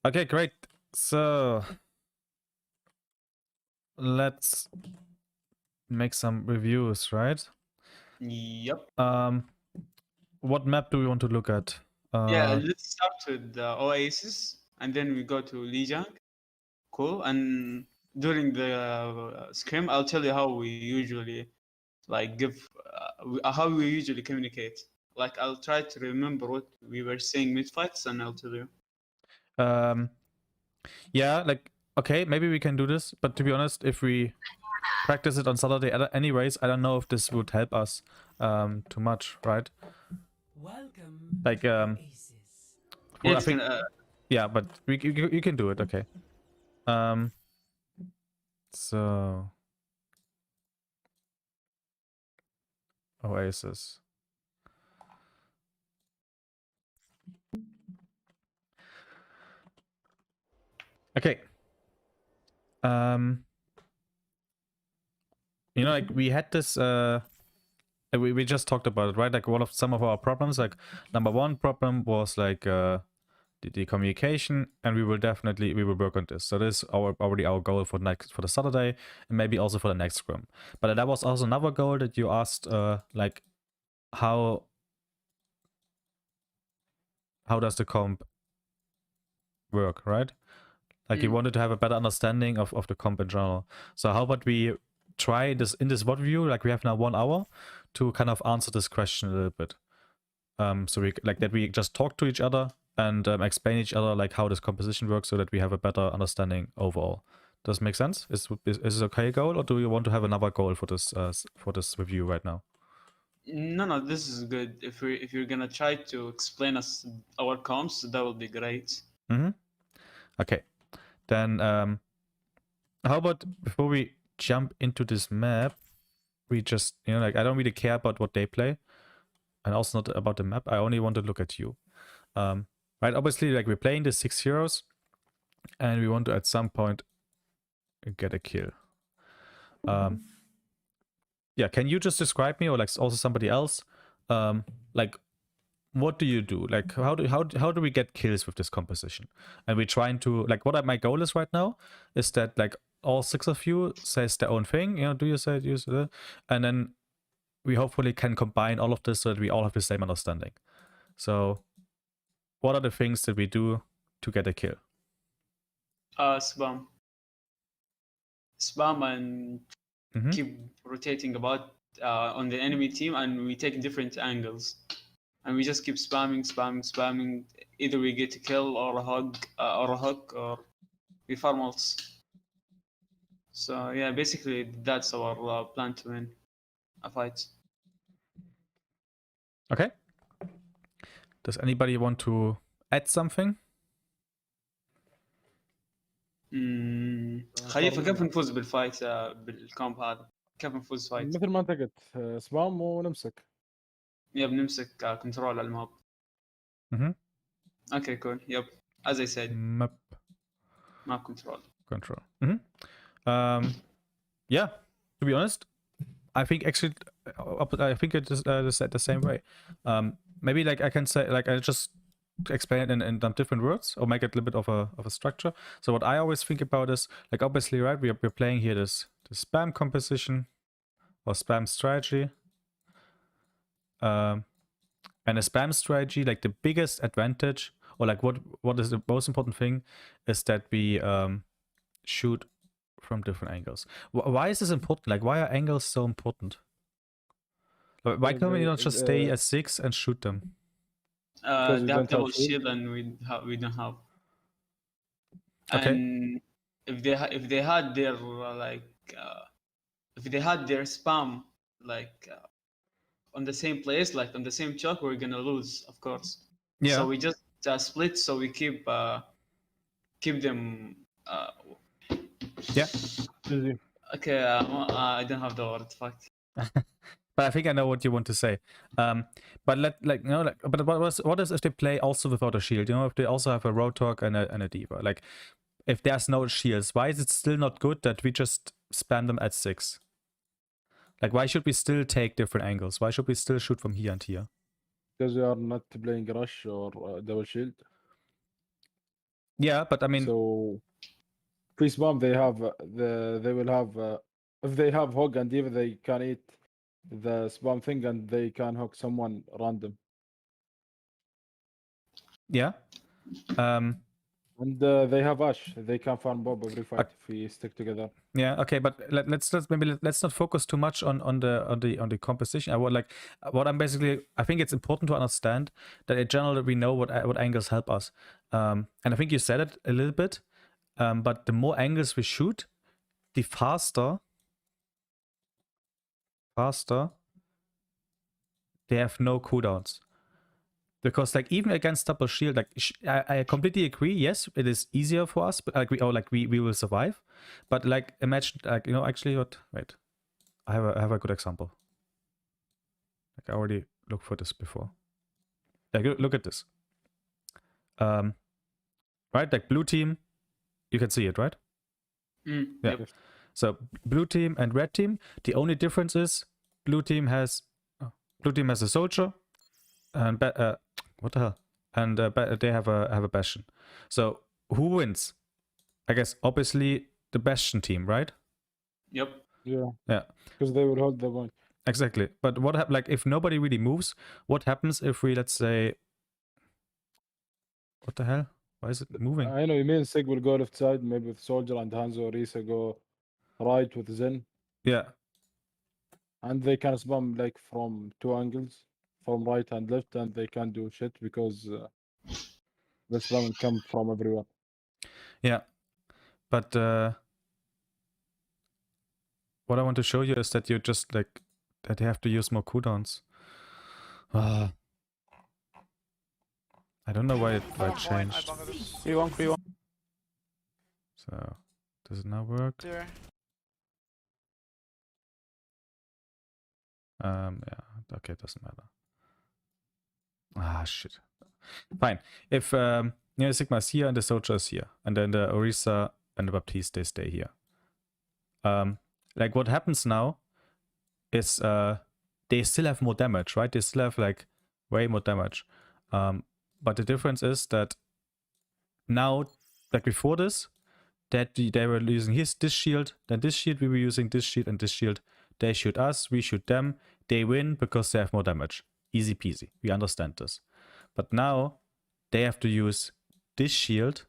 Okay, great. So let's make some reviews, right? Yep. What map do we want to look at? Yeah, let's start with the Oasis, and then we go to Lijiang. Cool. And during the scrim, I'll tell you how we usually how we usually communicate. Like I'll try to remember what we were saying mid fights, and I'll tell you. Yeah, like okay, maybe we can do this, but to be honest, if we practice it on Saturday anyways, I don't know if this would help us too much, right? Welcome Like Oasis. well, I It's think gonna. yeah, but you can do it, okay. So Oasis. Okay. You know, like we had this we just talked about it, right? Like some of our problems, like number one problem was like the communication, and we will work on this. So this is already our goal for the Saturday, and maybe also for the next scrum. But that was also another goal that you asked, like how does the comp work, right? Like you wanted to have a better understanding of the comp in general. So how about we try this in this VOD view, like we have now 1 hour to kind of answer this question a little bit. So we just talk to each other and explain each other like how this composition works, so that we have a better understanding overall. Does it make sense? Is this okay goal, or do you want to have another goal for this review right now? No, this is good. If you're gonna try to explain us our comps, that will be great. Okay, then how about before we jump into this map, we just, you know, like I don't really care about what they play, and also not about the map. I only want to look at you. Right? Obviously, like we're playing the 6 heroes, and we want to at some point get a kill. Yeah, can you just describe me, or like also somebody else? Like what do you do? Like how do we get kills with this composition? And we're trying to, like, my goal is right now is that like all 6 of you says their own thing, you know, do you say use it, and then we hopefully can combine all of this so that we all have the same understanding. So what are the things that we do to get a kill? Spam. Spam and keep rotating about on the enemy team, and we take different angles, and we just keep spamming. Either we get a kill or a hook, or we farm ults. So yeah, basically that's our plan to win a fight. Okay. Does anybody want to add something? خليفه كيف نفوز بالفايت بالكومب هذا؟ كيف نفوز فايت؟ مثل ما انت قلت سبام ونمسك. يب نمسك كنترول على الماب. Okay, cool. Yep. As I said, Map control. Yeah, to be honest, I think actually, I think it is the same way. Maybe like I can say, like I just explain it in different words, or make it a little bit of a structure. So what I always think about is, like, obviously, right, we're playing here this spam composition or spam strategy. And a spam strategy, like the biggest advantage, or like what is the most important thing, is that we shoot from different angles. Why is this important? Like, why are angles so important? Why can we not just stay at 6 and shoot them? They have double shield, and we don't have. Okay. And if they had their if they had their spam like on the same place, like on the same chalk, we're gonna lose, of course. Yeah. So we just split, so we keep them. Yeah. Okay, I don't have the word. Fuck. But I think I know what you want to say. But but what is if they play also without a shield? You know, if they also have a Roadhog and a Diva. Like, if there's no shields, why is it still not good that we just spam them at 6? Like, why should we still take different angles? Why should we still shoot from here and here? Because we are not playing rush or double shield. Yeah, but I mean, So free spam they have they will have if they have hook and even they can eat the spam thing and they can hook someone random. yeah. And they have Ash. They can farm Bob every fight if we stick together. Yeah, okay, but let's not focus too much on the composition. I would like what I'm basically. I think it's important to understand that in general we know what angles help us. And I think you said it a little bit. But the more angles we shoot, the faster they have no cooldowns. Because like even against double shield, like I completely agree. Yes, it is easier for us, but like we will survive. But like imagine like actually what? Wait, I have a good example. Like I already looked for this before. Like look at this. Right, like blue team, you can see it, right? Yeah. Yep. So blue team and red team, the only difference is blue team has a soldier, and what the hell? And they have a bastion. So who wins? I guess obviously the bastion team, right? Yep. Yeah. Yeah. Because they will hold the point. Exactly. But what happens? Like if nobody really moves, what happens if we, let's say, what the hell? Why is it moving? I know you mean Sig will go left side, maybe with Soldier, and Hanzo or Risa go right with Zen. Yeah. And they can spam like from two angles, from right and left, and they can do shit because the spam come from everyone. Yeah. But what I want to show you is that you just like that you have to use more cooldowns. I don't know why it changed. 3-1, 3-1. So does it now work? Zero. Yeah, okay, it doesn't matter. Ah, shit. Fine. If Sigma is here and the soldier is here, and then the Orisa and the Baptiste they stay here. Like what happens now is they still have more damage, right? They still have like way more damage. But the difference is that now, like before this, that they were using this shield, then this shield, we were using this shield and this shield. They shoot us, we shoot them. They win because they have more damage. Easy peasy. We understand this. But now they have to use this shield,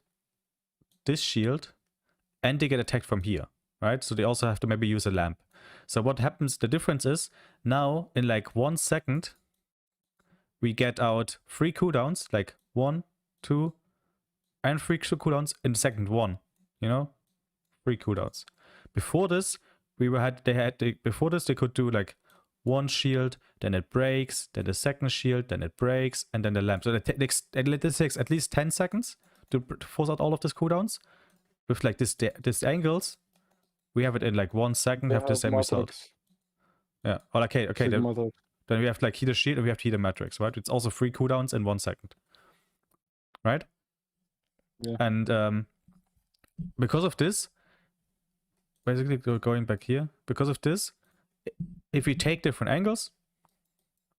and they get attacked from here, right? So they also have to maybe use a lamp. So what happens, the difference is, now in like 1 second, we get out 3 cooldowns, like 1, 2, and 3 cooldowns in the second 1, 3 cooldowns. Before this, before this they could do like 1 shield, then it breaks, then the second shield, then it breaks, and then the lamp. So it takes at least 10 seconds to force out all of these cooldowns. With like this angles, we have it in like 1 second, have the same result. Yeah. Or okay, then we have like heater shield and we have heater matrix, right? It's also 3 cooldowns in 1 second. Right? Yeah. And because of this, basically going back here, because of this, if we take different angles,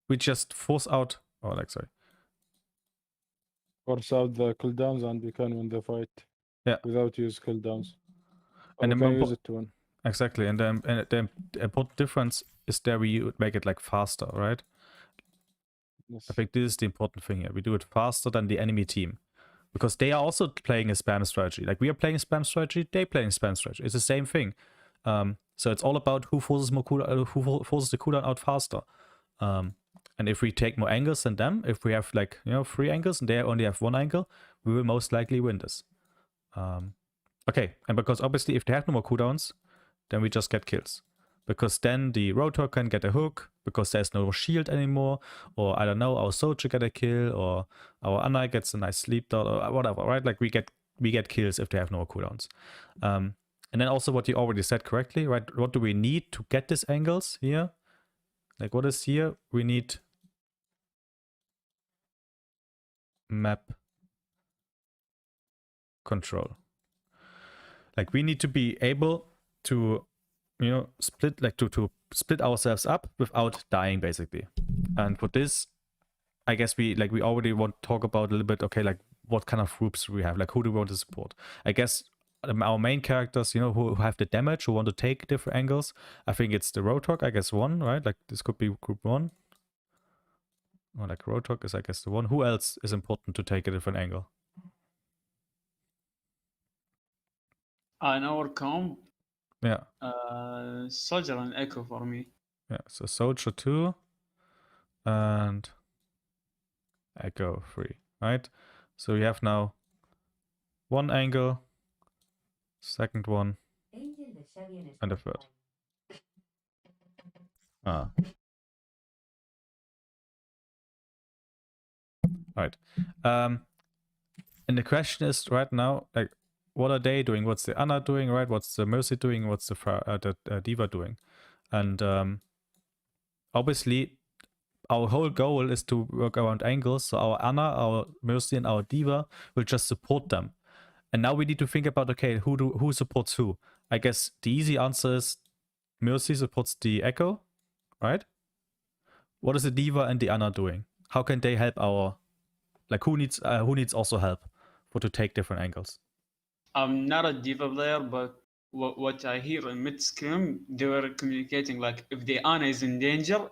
we just force out, Force out the cooldowns and we can win the fight. Yeah. Without use cooldowns. And we can use it to win. Exactly. And the important difference is there we would make it like faster, right? Yes. I think this is the important thing here. We do it faster than the enemy team. Because they are also playing a spam strategy. Like we are playing a spam strategy, they playing spam strategy. It's the same thing. So it's all about who forces the cooldown out faster. And if we take more angles than them, if we have like 3 angles and they only have 1 angle, we will most likely win this. Okay, and because obviously if they have no more cooldowns, then we just get kills. Because then the rotor can get a hook, because there's no shield anymore, or I don't know, our soldier get a kill, or our Anna gets a nice sleep dot, or whatever, right? Like we get kills if they have no cooldowns. And then also what you already said correctly, right? What do we need to get these angles here? Like what is here? We need map control. Like we need to be able to split, like to split ourselves up without dying, basically. And for this, I guess we already want to talk about a little bit, okay, like what kind of groups we have. Like, who do we want to support? I guess our main characters, you know, who have the damage, who want to take different angles. I think it's the Roadhog, I guess, one, right? Like, this could be group one. Or like Roadhog is, I guess, the one. Who else is important to take a different angle? In our comp, Yeah. Soldier and Echo for me. Yeah, so Soldier 2 and Echo 3, right? So we have now one angle, second one, and a third. Ah. Right. And the question is right now, like, what are they doing? What's the Anna doing, right? What's the Mercy doing? What's the Diva doing? And obviously, our whole goal is to work around angles. So our Anna, our Mercy, and our Diva will just support them. And now we need to think about, okay, who supports who? I guess the easy answer is Mercy supports the Echo, right? What is the Diva and the Anna doing? How can they help our, like, who needs also help for to take different angles? I'm not a Diva player, but what I hear in mid scrim, they were communicating like if the Ana is in danger,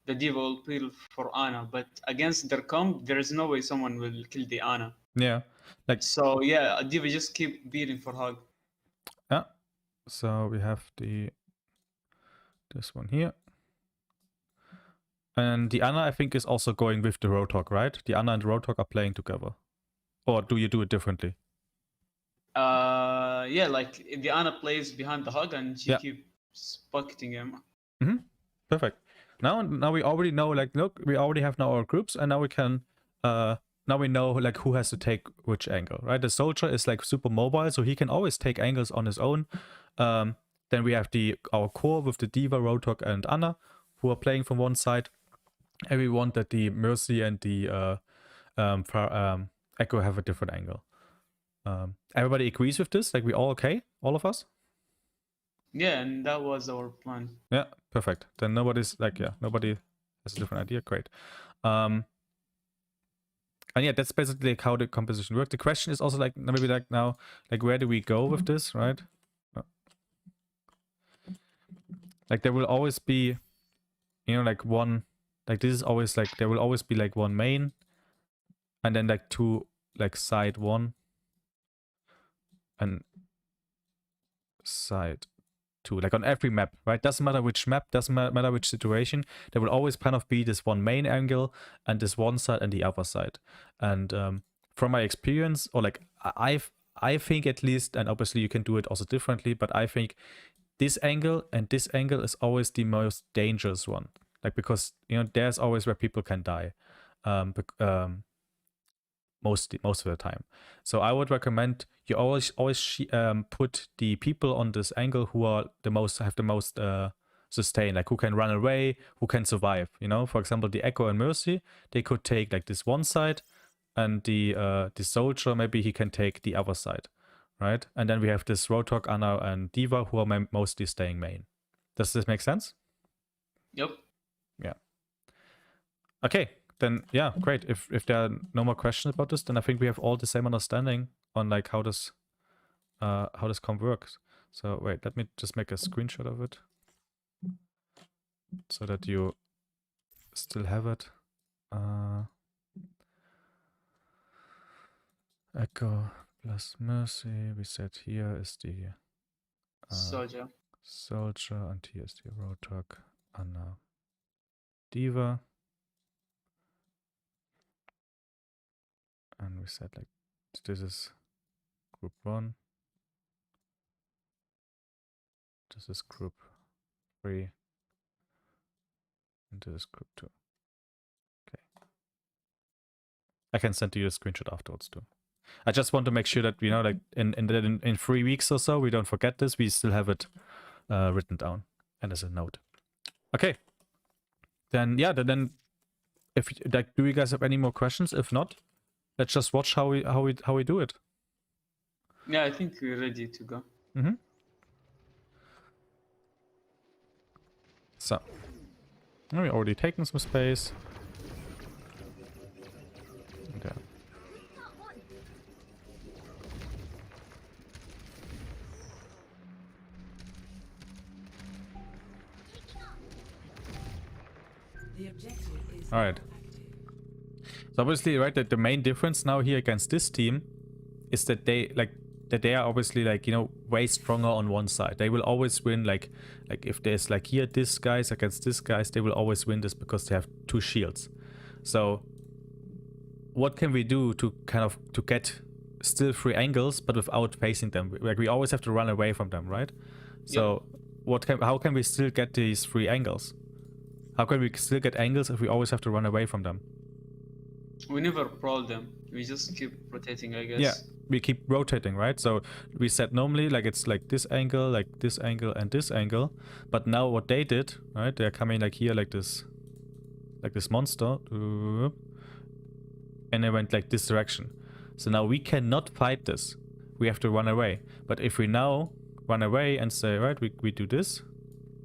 the Diva will peel for Ana. But against their comp, there is no way someone will kill the Ana. Yeah, like, So yeah, a Diva just keep beating for Hog. yeah. So we have this one here. And the Ana, I think, is also going with the Roadhog, right? The Ana and the Roadhog are playing together. Or do you do it differently? Yeah, like the Ana plays behind the Hog and she Yeah. keeps bucketing him. Perfect. Now we already know, like, look, we already have now our groups, and now we can now we know, like, who has to take which angle, right? The Soldier is like super mobile, so he can always take angles on his own. Then we have our core with the Diva, Roadhog, and Anna, who are playing from one side. And we want that the Mercy and the Echo have a different angle. Everybody agrees with this? Like, we all okay? All of us? Yeah, and that was our plan. Yeah, perfect. Then nobody's like, yeah, nobody has a different idea. Great. And yeah, that's basically like how the composition works. The question is also like, maybe like now, like, where do we go with this, right? Like, there will always be, you know, like one, like, this is always like, there will always be like one main, and then like two, like, side one, and side two, like on every map, right? Doesn't matter which map, doesn't matter which situation, there will always kind of be this one main angle and this one side and the other side. And from my experience, or like, I think at least, and obviously you can do it also differently, but I think this angle and this angle is always the most dangerous one, like, because, you know, there's always where people can die. Most of the time. So I would recommend you always put the people on this angle who are have the most sustain, like who can run away, who can survive. You know, for example, the Echo and Mercy, they could take like this one side, and the Soldier, maybe he can take the other side, right? And then we have this Roadhog, Ana, and Diva, who are mostly staying main. Does this make sense? Yep. Yeah. Okay. Then yeah, great. If there are no more questions about this, then I think we have all the same understanding on like how this comp works. So wait, let me just make a screenshot of it so that you still have it. Echo plus Mercy. We said here is the Soldier. and here is the Roadhog, Anna, Diva. And we said like this is group 1. This is group 3. And this is group 2. Okay. I can send you a screenshot afterwards too. I just want to make sure that, you know, like in 3 weeks or so, we don't forget this. We still have it written down and as a note. Okay. Then yeah, then if like, do you guys have any more questions? If not, let's just watch how we do it. Yeah, I think we're ready to go. So, we already taken some space. Okay. The objective is All right. now active. So obviously, right, that the main difference now here against this team is that they are obviously like, you know, way stronger on one side. They will always win, like if there's like here this guys against this guys, they will always win this because they have 2 shields. So what can we do to kind of to get still 3 angles but without facing them? Like we always have to run away from them, right? So how can we still get these 3 angles? How can we still get angles if we always have to run away from them? We never brawl them. We just keep rotating, I guess. Yeah, we keep rotating, right? So we said normally like it's like this angle, and this angle. But now what they did, right? They're coming like here, like this monster, and they went like this direction. So now we cannot fight this. We have to run away. But if we now run away and say, right, we do this,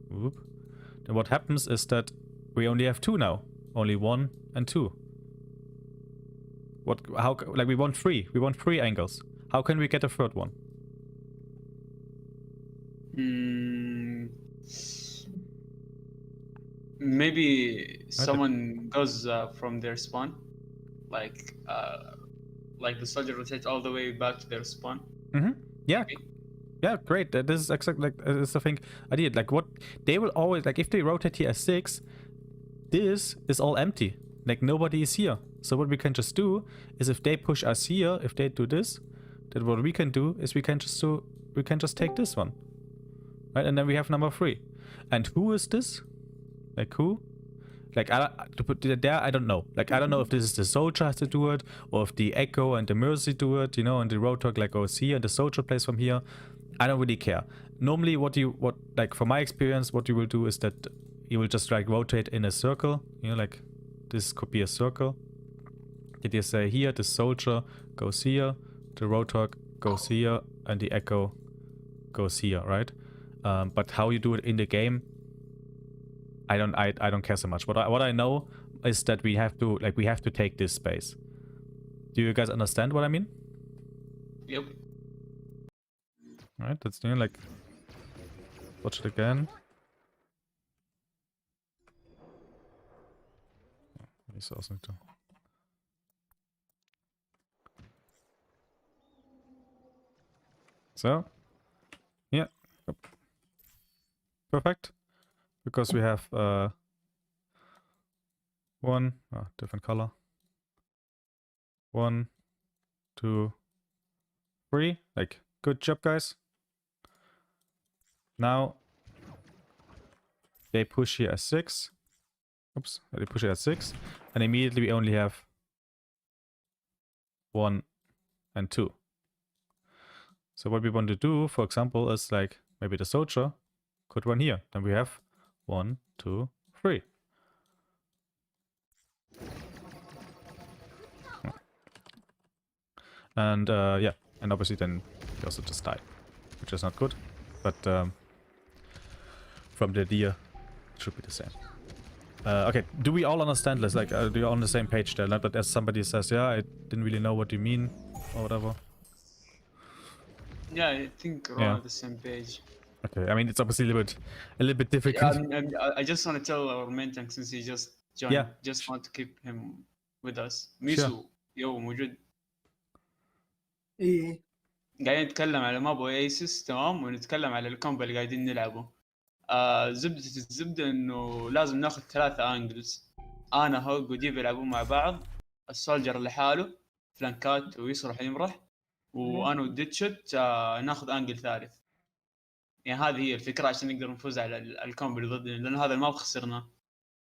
then what happens is that we only have 2 now, only 1 and 2. Like we want 3 angles. How can we get a 3rd one? Maybe someone goes from their spawn, like the soldier rotates all the way back to their spawn. Yeah. Maybe. Yeah, great. This is exactly like this is the thing I did. Like what they will always like if they rotate here as 6, this is all empty. Like nobody is here. So what we can just do is if they push us here, if they do this, then what we can do is we can just take this one. Right? And then we have number 3. And who is this? Like who? Like to put it there, I don't know. Like I don't know if this is the soldier has to do it, or if the Echo and the Mercy do it, you know, and the Roadhog like goes here and the soldier plays from here. I don't really care. Normally what like from my experience, what you will do is that you will just like rotate in a circle, you know, like this could be a circle. Did you say here the soldier goes here, the Roadhog goes here, and the Echo goes here, right? But how you do it in the game, I don't care so much. What I know is that we have to take this space. Do you guys understand what I mean? Yep. All right, that's new. Like, watch it again. He's also too. So, yeah, yep. Perfect. Because we have one different color. 1, 2, 3. Like, good job, guys. Now they push here at 6. Oops, they push it at 6, and immediately we only have 1 and 2. So what we want to do, for example, is like maybe the soldier could run here. Then we have 1, 2, 3. And yeah, and obviously then they also just die, which is not good. But from the idea, it should be the same. Okay, do we all understand this? Like, do you all on the same page there? But as somebody says, yeah, I didn't really know what you mean, or whatever. Yeah, I think we're all on the same page. Okay, I mean it's obviously a little bit difficult. I just want to tell our main tank since he just joined. Yeah. Just want to keep him with us. ميسو يو موجود. ايه قاعدين نتكلم على ماب اويسيس تمام ونتكلم على الكومبو اللي قاعدين نلعبه. الزبدة انه لازم ناخذ 3 انجلز. انا هوج وديب يلعبون مع بعض. السولجر لحاله فلانكات ويصرح يمرح. وانا وديتشت ناخذ انجل ثالث. يعني هذه هي الفكرة عشان نقدر نفوز على الكومبو اللي ضدنا لأن هذا الماب خسرناه.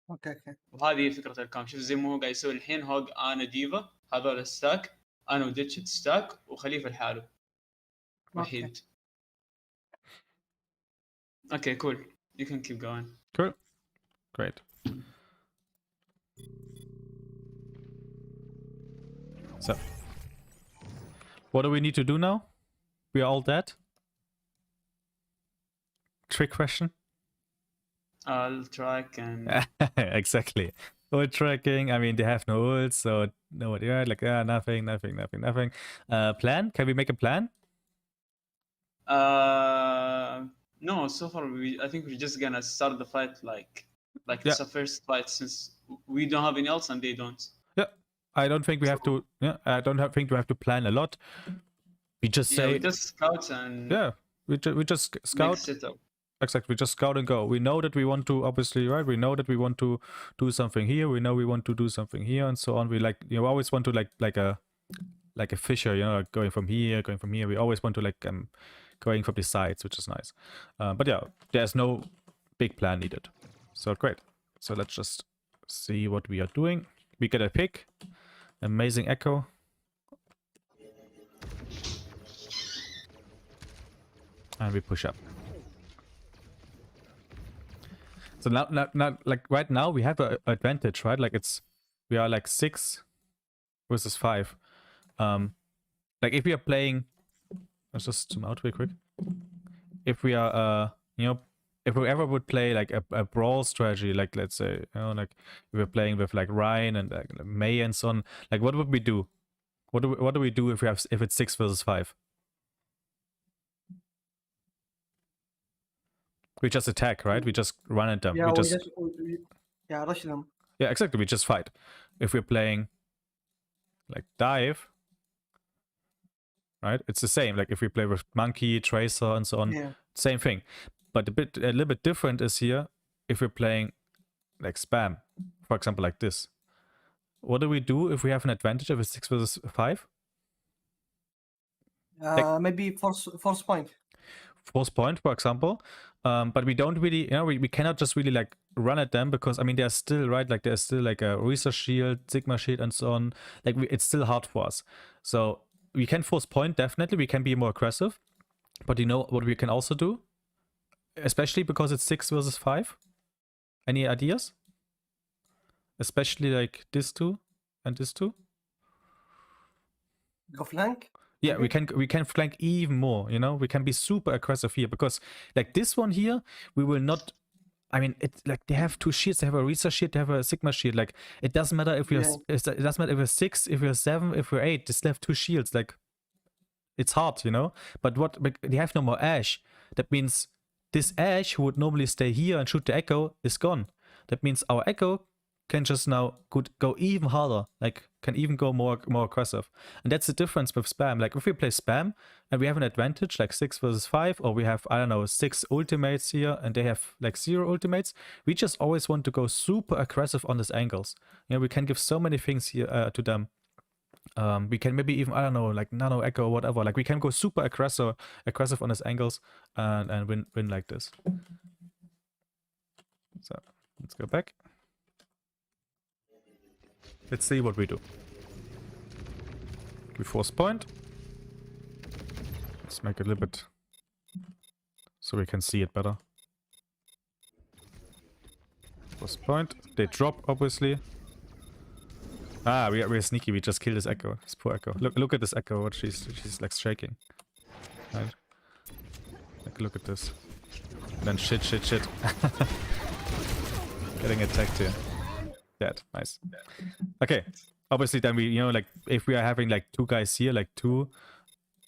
اوكي وهذه هي فكرة الكومبو. شوف زي ما هو قاعد يسوي الحين هوج أنا ديفا هذول الستاك أنا وديتشت ستاك وخليفة لحاله وحيد. Okay, cool. You can keep going. Cool. Great. So, what do we need to do now? We are all dead? Trick question? I'll track and... Exactly. Ult tracking, I mean, they have no ults, so nobody, right? Like, nothing. Plan? Can we make a plan? No, so far I think we're just gonna start the fight like Like Yeah. it's a first fight since we don't have any else and they don't. Yeah, I don't think we have to. Yeah, I don't think we have to plan a lot. We just Yeah, say, we just scout and yeah, we just make scout. setup. Exactly, we just scout and go. We know that we want to, obviously, right? We know that we want to do something here. We know we want to do something here, and so on. We like, you always want to like a fisher, like going from here, going from here. We always want to like going from the sides, which is nice. But yeah, there's no big plan needed. So great. So let's just see what we are doing. We get a pick. Amazing echo. And we push up. So now, like right now we have an advantage, right? Like we are like 6 versus 5. Like if we are playing, let's just zoom out real quick. If we are, if we ever would play like a brawl strategy, like let's say, like if we're playing with like Ryan and like May and so on, like what would we do? What do we do if it's 6 versus 5? We just attack, right? We just run at them. Yeah, we we just just rush them. yeah, exactly. We just fight. If we're playing like dive, right? It's the same. Like if we play with monkey, tracer, and so on, Yeah. same thing. But a little bit different is here if we're playing like spam, for example, like this. What do we do if we have an advantage if it's 6 versus 5? Maybe force point. Force point, for example. But we don't really, we cannot just really like run at them because I mean there's still, right, like there's still like a Richter shield, Sigma shield, and so on. Like it's still hard for us. So we can force point, definitely. We can be more aggressive. But you know what we can also do? Especially because it's 6 versus 5. Any ideas? Especially like this two and this two. Go flank. Yeah, Okay. we can flank even more, we can be super aggressive here because like this one here, we will not, I mean, it's like they have 2 shields, they have a Richter shield, they have a Sigma shield, like it doesn't matter if we're, it doesn't matter if we're 6, if we're 7, if we're 8, they still have 2 shields, like it's hard, but they have no more Ash. That means this Ash who would normally stay here and shoot the Echo is gone. That means our Echo can just now go even harder, like can even go more aggressive. And that's the difference with spam. Like if we play spam and we have an advantage like 6 versus 5, or we have, I don't know, 6 ultimates here and they have like 0 ultimates, we just always want to go super aggressive on these angles. We can give so many things here to them. We can maybe even, I don't know, like nano echo or whatever, like we can go super aggressive on these angles and win like this. So let's go back. Let's see what we do. We force point. Let's make it a little bit so we can see it better. Force point. They drop, obviously. Ah, we're sneaky. We just killed this Echo. This poor Echo. Look at this Echo. What she's like shaking. Right. Like look at this. And then shit. Getting attacked here. Dead. Nice. Okay. Obviously then we, like if we are having like 2 guys here, like 2,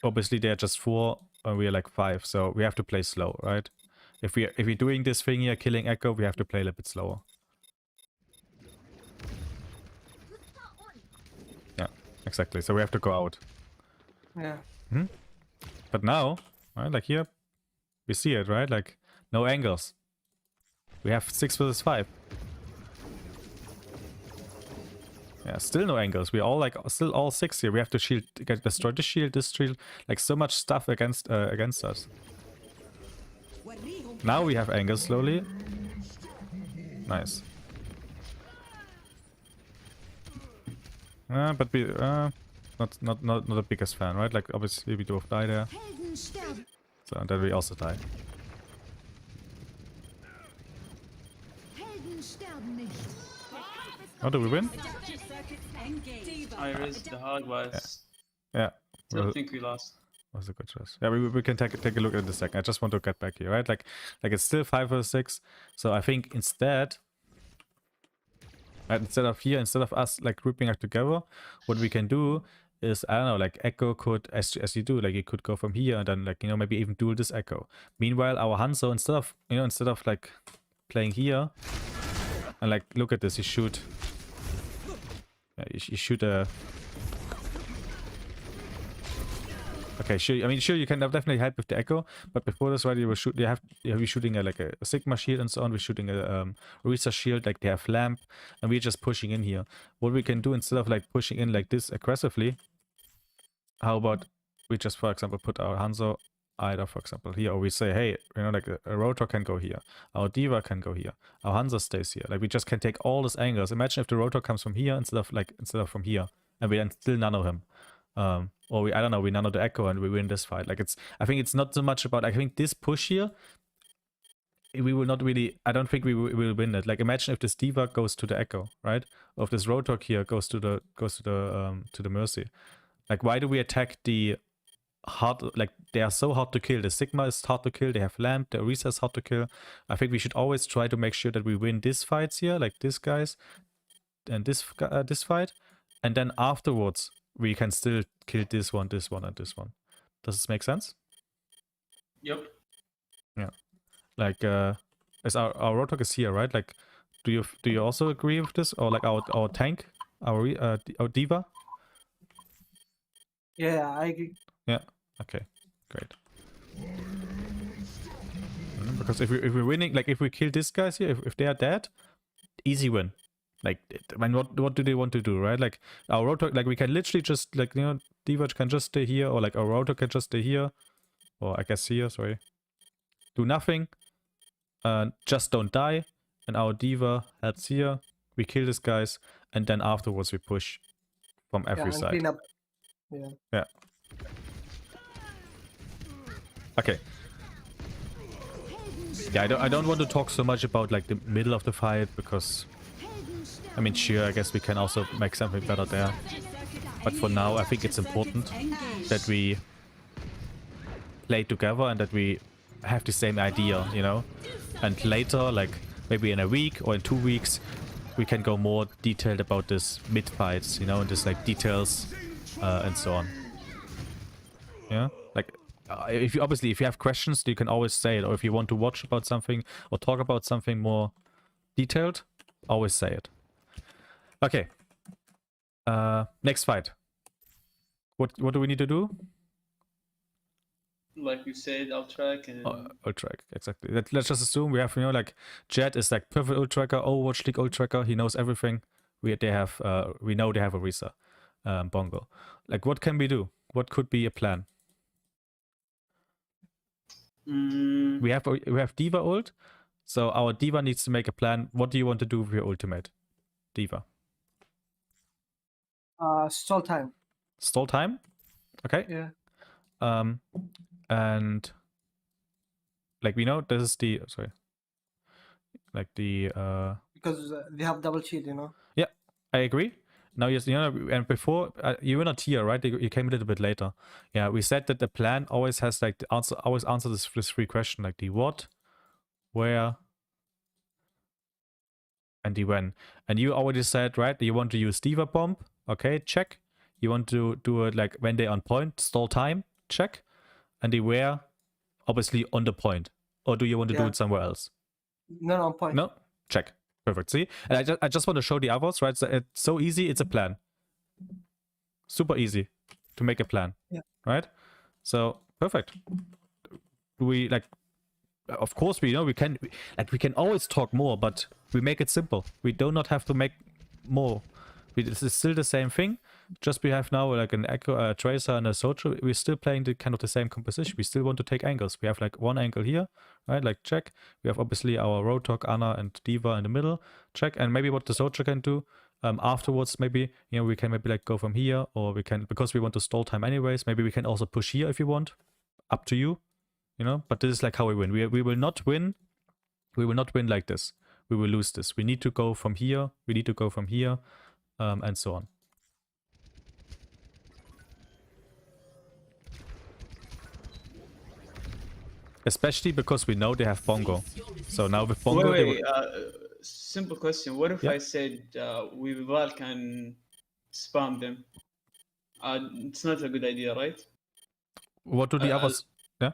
obviously they're just 4 and we are like 5. So we have to play slow, right? If we're doing this thing here, killing Echo, we have to play a little bit slower. Yeah, exactly. So we have to go out. Yeah. But now, right, like here, we see it, right? Like no angles. We have 6 versus 5. Yeah, still no angles. We're all like still all 6 here. We have to destroy this shield, like so much stuff against us. Now we have angles slowly. Nice. But we not the biggest fan, right? Like obviously we both die there. So and then we also die. How do we win? I raised the hard, but Yeah. I don't think we lost. Was a good choice. Yeah, we can take a look at the second. I just want to get back here, right? Like it's still 5 versus 6. So I think instead of us like grouping up together, what we can do is, I don't know, like Echo could, as you do, like you could go from here and then like maybe even duel this Echo. Meanwhile, our Hanzo instead of like playing here, And like, look at this. You shoot. Yeah, you shoot a. Okay, sure. I mean, sure, you can definitely help with the echo, but before this, right, you were shooting a, like a Sigma shield and so on. We're shooting a Richter shield, like they have lamp, and we're just pushing in here. What we can do instead of like pushing in like this aggressively, how about we just, for example, put our Hanzo either, for example, here, or we say, hey, you know, like a Rotor can go here, our Diva can go here, our Hanzo stays here. Like we just can take all these angles. Imagine if the Rotor comes from here instead of from here, and we then still nano him. Or I don't know, we nano the echo and we win this fight. Like I think it's not so much about, I think this push here, we will not really, I don't think we will win it. Like imagine if this Diva goes to the echo, right? Or if this Rotok here goes to the Mercy. Like why do we attack the hard, like they are so hard to kill. The Sigma is hard to kill, they have Lamp, the Orisa is hard to kill. I think we should always try to make sure that we win these fights here, like this guys, and this fight. And then afterwards, we can still kill this one, and this one. Does this make sense? Yep. Yeah. Like, as our Rotok is here, right? Like, do you also agree with this? Or like our tank, our Diva? Yeah, I agree. Yeah. Okay. Great. Because if we're winning, like if we kill these guys here, if they are dead, easy win. Like, I mean, what do they want to do, right? Like, our Rotor, like, we can literally just, like, you know, Diva can just stay here, or, like, our Rotor can just stay here, or, I guess here, sorry. Do nothing, just don't die, and our Diva helps here, we kill these guys, and then afterwards we push from every And side. clean up. Yeah. Okay. Yeah, I don't want to talk so much about, like, the middle of the fight, because... I mean, sure, I guess we can also make something better there. But for now, I think it's important that we play together and that we have the same idea, you know? And later, like maybe in a week or in 2 weeks, we can go more detailed about this mid-fights, you know, and just like details and so on. Yeah? Like, if you have questions, you can always say it. Or if you want to watch about something or talk about something more detailed, always say it. Okay. Next fight. What do we need to do? Like you said, I'll track and Ult track, exactly. Let's just assume we have, you know, like Jet is like perfect ult tracker, Overwatch League ult tracker. He knows everything. We know they have a Orisa, Bongo. Like, what can we do? What could be a plan? We have Diva ult, so our Diva needs to make a plan. What do you want to do with your ultimate, Diva? Stall time. Stall time? Okay. Yeah. And like we know this is the like the Because they have double shield, you know. yeah, I agree. Now you know, and before you were not here, right? You came a little bit later. Yeah, we said that the plan always has like the answer. Always answer this three question, like the what, where, and the when. And you already said, right, that you want to use Diva bomb. Okay, check. You want to do it like when they're on point, stall time, check. And the where, obviously on the point. Or do you want to do it somewhere else? No, on point. No? Check. Perfect. See? And I just want to show the others, right? So it's so easy, it's a plan. Super easy to make a plan. Yeah. Right? So, perfect. We, like, of course, we know we can always talk more, but we make it simple. We do not have to make more. This is still the same thing. Just we have now like an Echo, a Tracer, and a Soldier. We're still playing the kind of the same composition. We still want to take angles. We have like one angle here, right? Like check. We have obviously our Rotok, Ana, and Diva in the middle. Check. And maybe what the Soldier can do afterwards, maybe, you know, we can maybe like go from here, or we can, because we want to stall time anyways, maybe we can also push here if you want. Up to you, you know. But this is like how we win. We will not win. We will not win like this. We will lose this. We need to go from here. We need to go from here. And so on. Especially because we know they have Bongo. So now with Bongo... Wait, simple question. What if Yeah. I said we Val can spam them? It's not a good idea, right? What do the others... Yeah?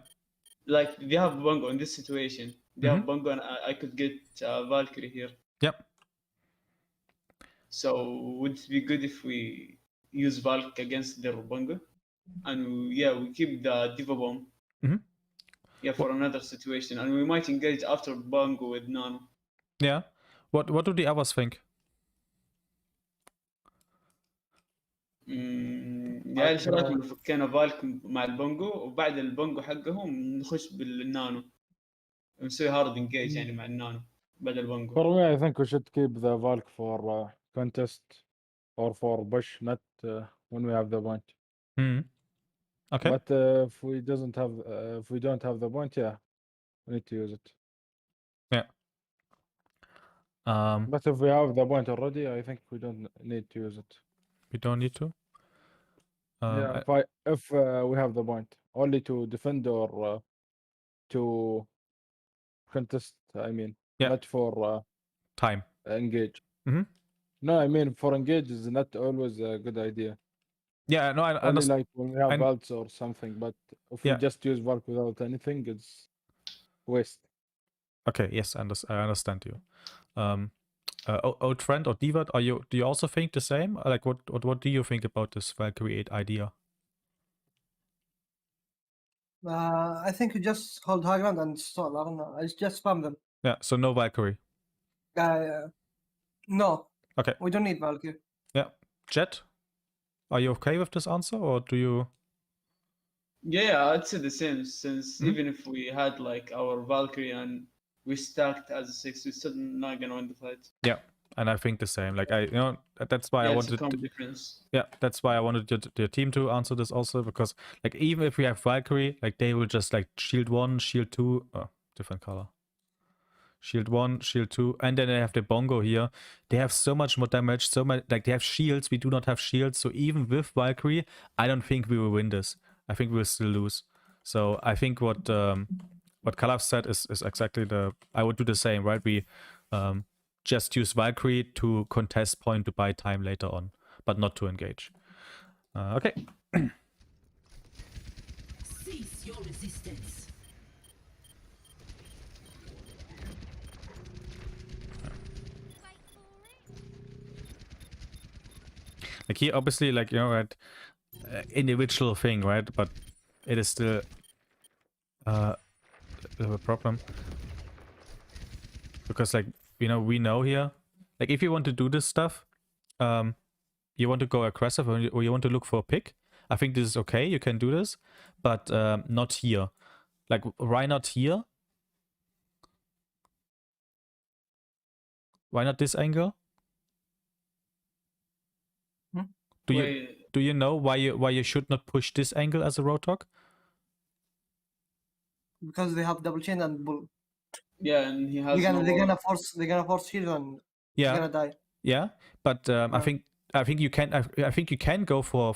Like, they have Bongo in this situation. They have Bongo, and I could get Valkyrie here. Yep. So would it be good if we use Valk against their Bongo? And we keep the Diva Bomb. Mhm. Yeah, for another situation. And we might engage after Bongo with Nano. Yeah. What do the others think? يا ايش رايكم لو فكينا فالك مع البونجو وبعد البونجو حقهم نخش بالنانو ونسوي هارد انجيج يعني مع النانو بعد البونجو. For me, I think we should keep the Valk for contest or for push, not when we have the point. Okay. But if we don't have the point, yeah, we need to use it. Yeah. But if we have the point already, I think we don't need to use it. We don't need to. Yeah, if we have the point, only to defend or to contest. I mean, Yeah. not for Time. engage. Mhm. No, I mean for engage is not always a good idea. Yeah, no, I Only understand. like when we have belts or something. But if we Yeah. just use Valk without anything, it's waste. Okay, yes, I understand you. Old friend or Diva, do you also think the same? Like, what do you think about this Valkyrie 8 idea? I think you just hold high ground and stall. I don't know. I just spam them. Yeah, so no Valkyrie. No. Okay. We don't need Valkyrie. Yeah. Jet, are you okay with this answer, or do you? Yeah, I'd say the same. Since even if we had like our Valkyrie and we stacked as a 6, we're still not gonna win the fight. Yeah, and I think the same. Like that's why I wanted. Difference. Yeah, that's why I wanted your team to answer this also, because like even if we have Valkyrie, like they will just like shield 1, shield 2, different color. Shield 1, shield 2, and then they have the Bongo here. They have so much more damage, so much, like they have shields, we do not have shields, so even with Valkyrie, I don't think we will win this. I think we will still lose. So I think what Kalaf said is exactly I would do the same, right? We just use Valkyrie to contest point to buy time later on, but not to engage. Okay. Cease your resistance. Like here, obviously, like, you know, right, individual thing, right? But it is still a problem. Because, like, you know, we know here, like, if you want to do this stuff, you want to go aggressive or you want to look for a pick, I think this is okay, you can do this, but not here. Like, why not here? Why not this angle? Do you know why you should not push this angle as a Roadhog? Because they have double chain and bull. Yeah, and he has. They're gonna force shield and he's gonna die. Yeah, but I think you can go for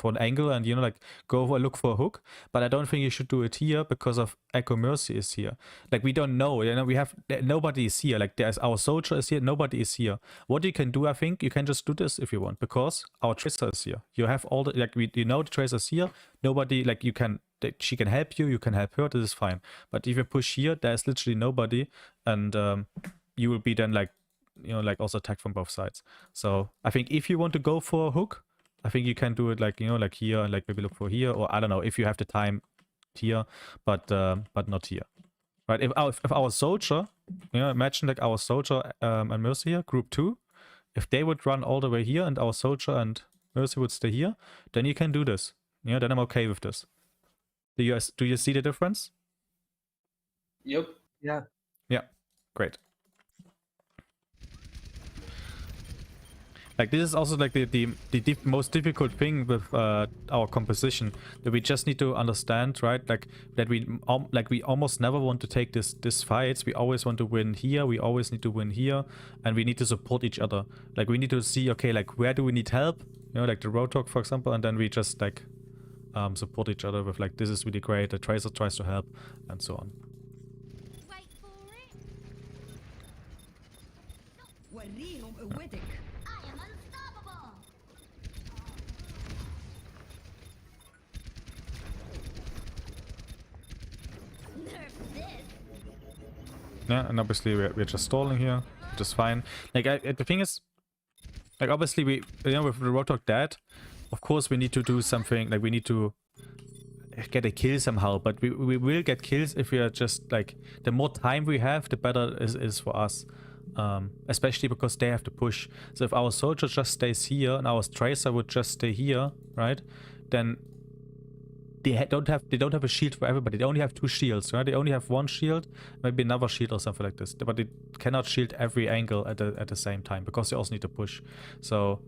an angle and, you know, like look for a hook, but I don't think you should do it here because of Echo Mercy is here. Like, we don't know, you know, nobody is here. Like, there's our soldier is here, nobody is here. What you can do, I think you can just do this if you want, because our tracer is here. You have all the, like, you know, the tracer is here. Nobody, like, she can help you, you can help her, this is fine. But if you push here, there's literally nobody, and you will be then, like, you know, like, also attacked from both sides. So I think if you want to go for a hook, I think you can do it, like, you know, like here, and like maybe look for here, or I don't know if you have the time here, but not here, right? If our soldier, you know, imagine like our soldier and Mercy here, group 2, if they would run all the way here and our soldier and Mercy would stay here, then you can do this. You know, then I'm okay with this. Do you see the difference? Yep. Yeah. Yeah. Great. Like, this is also like the most difficult thing with our composition, that we just need to understand, right? Like, that we almost never want to take this fights. We always want to win here. We always need to win here, and we need to support each other. Like, we need to see, okay, like, where do we need help? You know, like the Roadhog, for example, and then we just like support each other with, like, this is really great. The Tracer tries to help, and so on. Wait for it. وريهم قوتك. I am unstoppable. Nerf this. Yeah, and obviously we're just stalling here, which is fine. Like, the thing is, Like obviously we, with the Roadhog dead, of course we need to do something, like we need to get a kill somehow, but we will get kills if we are just like, the more time we have, the better is for us. Especially because they have to push. So if our soldier just stays here and our tracer would just stay here, right? Then they don't have a shield for everybody. They only have 2 shields, right? They only have 1 shield, maybe another shield or something like this. But they cannot shield every angle at the same time because they also need to push. So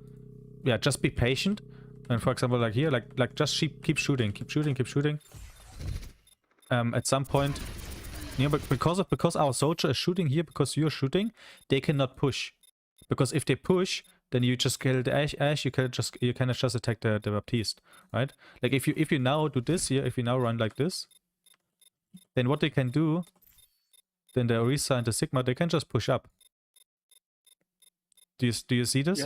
yeah, just be patient. And for example, like here, like just keep shooting, keep shooting. At some point, but because our soldier is shooting here, because you're shooting, they cannot push. Because if they push, then you just kill the Ash. You cannot just attack the Baptiste, right? Like if you now do this here, if you now run like this, then what they can do, then the Orisa and the Sigma, they can just push up. Do you see this?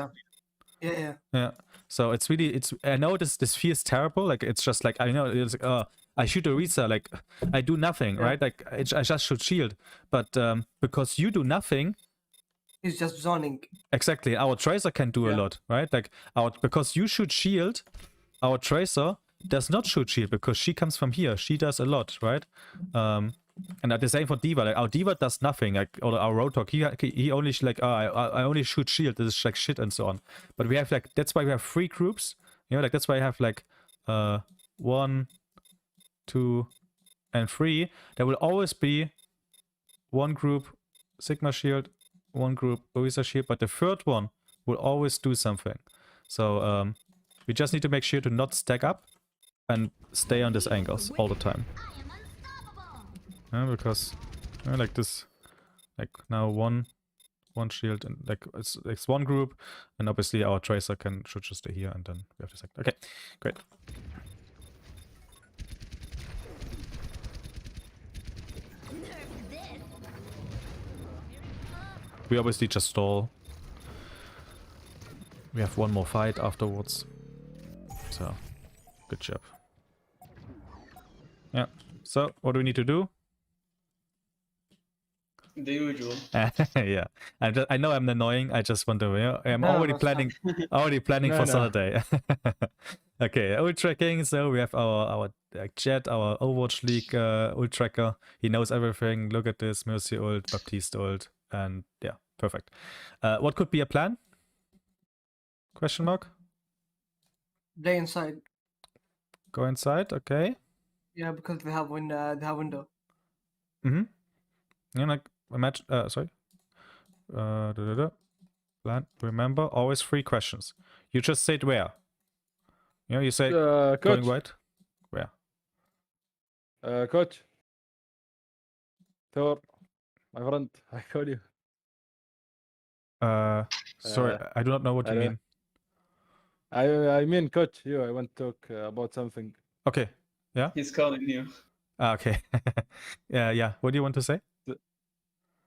Yeah. So it's really, I know this feels terrible. Like it's just like, I know it's like, I shoot Orisa, like I do nothing, right? Like I just shoot shield, but because you do nothing, He's just zoning. exactly, our tracer can do a lot, right? Like because you shoot shield, our tracer does not shoot shield because she comes from here. She does a lot, right? And the same for D.Va. Like our D.Va does nothing. Like, or our Roadhog, he only like, I only shoot shield. This is like shit and so on. But we have like, that's why we have 3 groups. Like that's why I have like 1, 2, and 3. There will always be 1 group Sigma shield, 1 group Orisa shield, but the 3rd one will always do something. So we just need to make sure to not stack up and stay on these angles all the time. Because like this, like now one shield, and like it's 1 group, and obviously our tracer should just stay here, and then we have to second. Okay, great. We obviously just stall. We have 1 more fight afterwards, so good job. Yeah. So what do we need to do? The usual. Yeah, I know I'm annoying. I just want to. I'm No, already that's planning. Already planning No, for no. Saturday. Okay, ult tracking. So we have our Jet, our Overwatch League ult tracker. He knows everything. Look at this: Mercy ult, Baptiste ult, and yeah, perfect. What could be a plan? Question mark. Play inside. Go inside. Okay. Yeah, because they have window. Mm-hmm. Yeah, like imagine. Sorry. Plan. Remember, always 3 questions. You just said where. You say going Coach, right. Where? Coach. Thor, my friend, I call you. Sorry, I do not know what you I don't- mean. I mean, Coach, you. I want to talk about something. Okay. Yeah. He's calling you. Okay. Yeah. What do you want to say?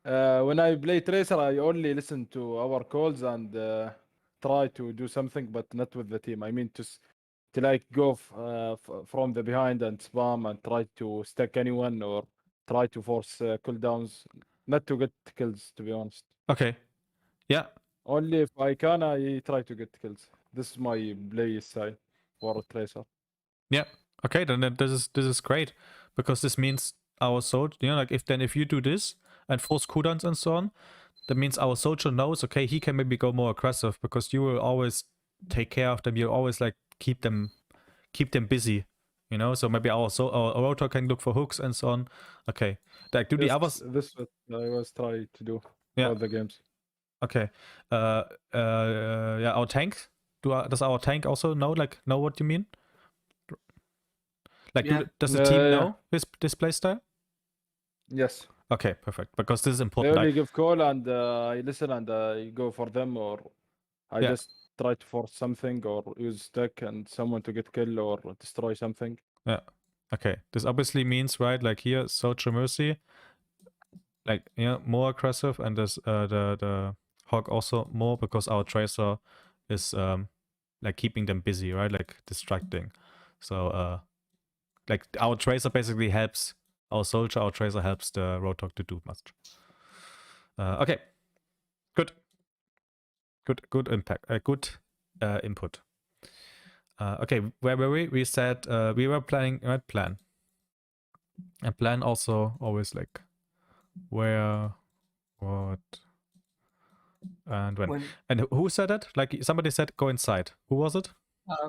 When I play Tracer, I only listen to our calls and try to do something, but not with the team. I mean, to like go from the behind and spam and try to stack anyone or try to force cooldowns, not to get kills, to be honest. Okay. Yeah. Only if I can, I try to get kills. This is my play style for Tracer. Yeah. Okay. Then this is great, because this means our soldier. Like if you do this and force cooldowns and so on, that means our soldier knows. Okay, he can maybe go more aggressive because you will always take care of them. You always like keep them busy. So maybe our Rotor can look for hooks and so on. Okay. Like do the others. This is what I was trying to do Yeah. all the games. Okay. Yeah, our tank. Does our tank also know what you mean? Like, Yeah. does the team Yeah. know this play style? Yes. Okay, perfect. Because this is They important. only give call and I listen and I go for them, or I Yeah. just try to force something or use stack and someone to get kill or destroy something. Yeah. Okay. This obviously means, right, like here, Soldier Mercy, like, more aggressive, and this the Hog also more, because our Tracer is like keeping them busy, right? Like distracting. So like our Tracer basically helps our Soldier, our Tracer helps the Roadhog to do much. Okay. Good. Good impact. Good input. Okay, where were we? We said we were planning right plan. And plan also always like where, what, and when. When And who said that? Like somebody said go inside. Who was it?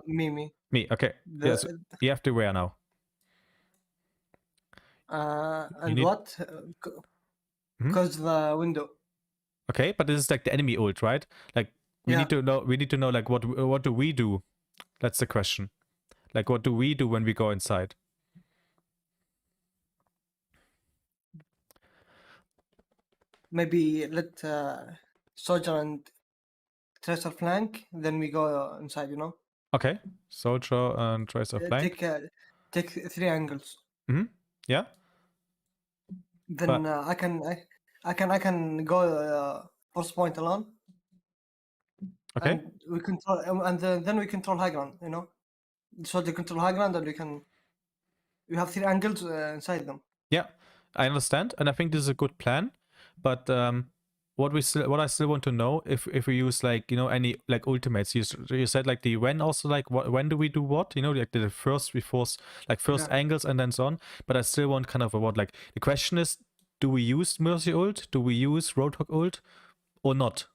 me. Me. Okay. The, Yes. You have to where now? and need- what? Hmm? Because the window. Okay, but this is like the enemy ult, right? Like we Yeah. need to know. We need to know like what do we do? That's the question. Like what do we do when we go inside? Maybe let soldier and tracer flank, then we go inside. You know, Okay, soldier and tracer flank. take 3 angles. Yeah. Then I can go first point alone. Okay. And we control, and then we control high ground. You know, so they control high ground, and we have 3 angles inside them. Yeah, I understand, and I think this is a good plan. But what I still want to know if we use like any like ultimates. You said like the when also like when do we do what? Like the first we force like first Yeah. angles and then so on. But I still want kind of a what like the question is, do we use Mercy ult? Do we use Roadhog ult or not?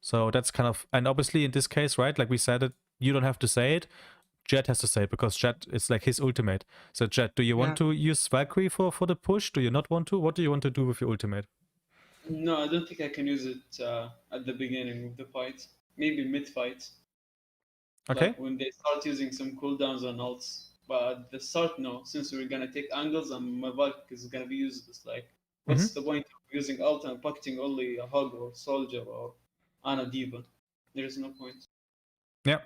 So that's kind of, and obviously in this case, right? Like we said it, you don't have to say it. Jet has to say it because Jet is like his ultimate. So Jet, do you want to use Valkyrie for the push? Do you not want to? What do you want to do with your ultimate? No, I don't think I can use it at the beginning of the fight. Maybe mid-fight. Okay. Like when they start using some cooldowns on ults. But at the start, no. Since we're gonna take angles and my Valk is gonna be useless. Like, what's the point of using ult and pocketing only a Hog or Soldier or Ana Diva? There is no point. Yeah.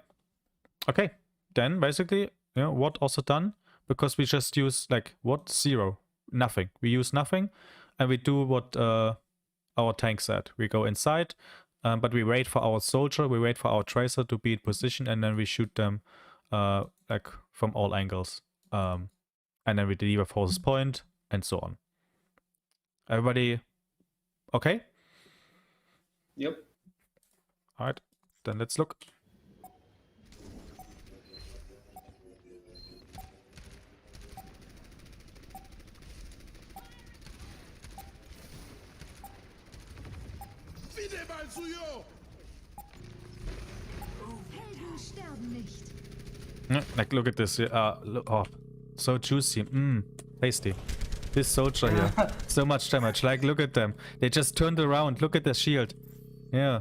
Okay. Then basically, what also done, because we just use like what? 0. Nothing. We use nothing and we do what our tank said. We go inside, but we wait for our soldier, we wait for our tracer to be in position, and then we shoot them like from all angles. And then we deliver forces point and so on. Everybody okay? Yep. Alright, then let's look. Helden sterben nicht. Like, look at this. Oh, so juicy. Tasty. This soldier here. So much damage. Like, look at them. They just turned around. Look at the shield. Yeah.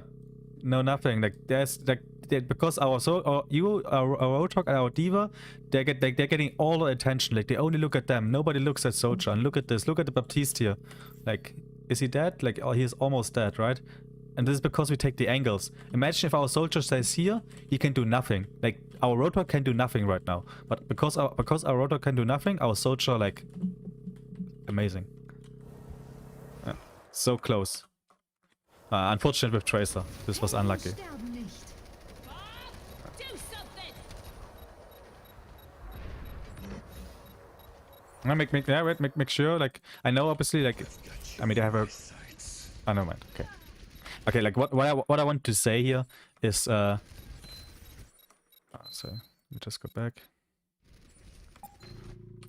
No, nothing. Like, there's like because our Roadhog and our Diva, they're getting all the attention. Like, they only look at them. Nobody looks at soldier. And look at this. Look at the Baptiste here. Like, is he dead? Like, oh, he's almost dead, right? And this is because we take the angles. Imagine if our soldier stays here, he can do nothing. Like, our Roadhog can do nothing right now. But because our Roadhog can do nothing, our soldier, like, amazing. Yeah. So close. Unfortunate with Tracer. This was unlucky. Sterben nicht. Do something! Make sure, like, I know obviously, like, I mean, they have a... Oh, no, mind. Okay. Okay, like, what I want to say here is, so, let me just go back.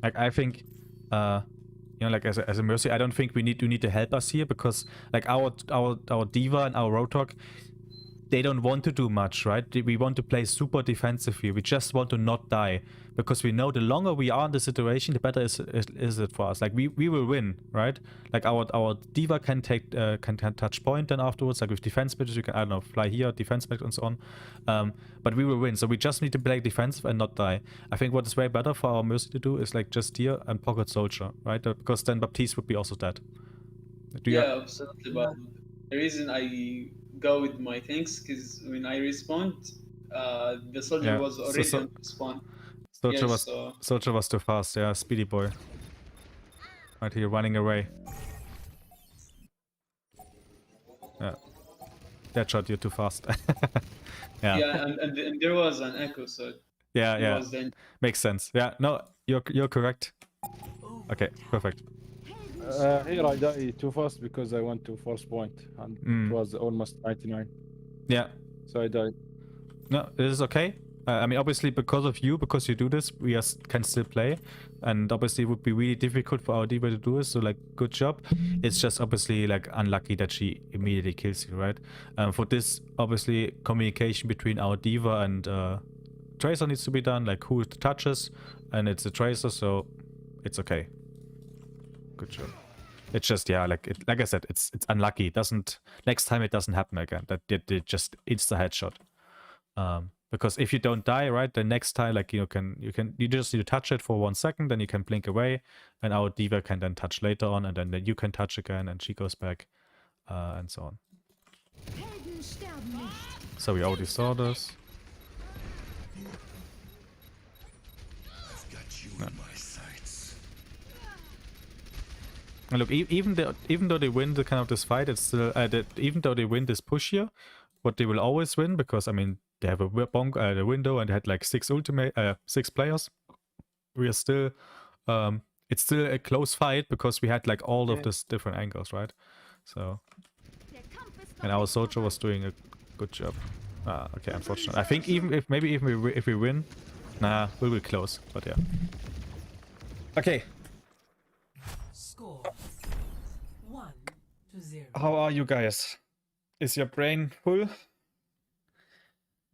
Like, I think, like, as a Mercy, I don't think you need to help us here, because, like, our Diva and our Roadhog, they don't want to do much, right? We want to play super defensively. We just want to not die, because we know the longer we are in the situation, the better is it for us. Like, we will win, right? Like, our Diva can take can touch point, then afterwards, like with defense badges, you can, I don't know, fly here, defense badge and so on. But we will win, so we just need to play defensive and not die. I think what is way better for our Mercy to do is like just steer and pocket soldier, right? Because then Baptiste would be also dead. Yeah, absolutely. But the reason I go with my tanks because when I respawned, the soldier was already on respawn. Soldier was too fast. Yeah, speedy boy. Right here, running away. Yeah, Deadshot, you're too fast. Yeah. Yeah, and there was an echo, so yeah, was then. makes sense. Yeah, no, you're correct. Okay, perfect. Here I die too fast because I went to first point and it was almost 99. Yeah, So I died. No, it is okay. I mean, obviously, because of you, because you do this, we can still play. And obviously, it would be really difficult for our diva to do this. So, like, good job. It's just obviously, like, unlucky that she immediately kills you, right? For this, obviously, communication between our diva and Tracer needs to be done. Like, who touches, and it's a Tracer, so it's okay. Good job. It's just, yeah, like I said, it's unlucky. It doesn't, next time it doesn't happen again. That it just insta headshot. Because if you don't die, right, the next time, like, you just need to touch it for 1 second, then you can blink away, and our diva can then touch later on, and then you can touch again, and she goes back, and so on. Helden sterben nicht. So we already saw this. I've got you in my sights. And look, even though they win the kind of this fight, it's still even though they win this push here, what they will always win, because I mean they have a the window and they had like 6 players. We are still it's still a close fight because we had like all of these different angles, right? So, and our soldier was doing a good job. Okay, unfortunately. I think even if we win, nah, we'll be close. But yeah. Okay. Score 1-0. How are you guys? Is your brain full?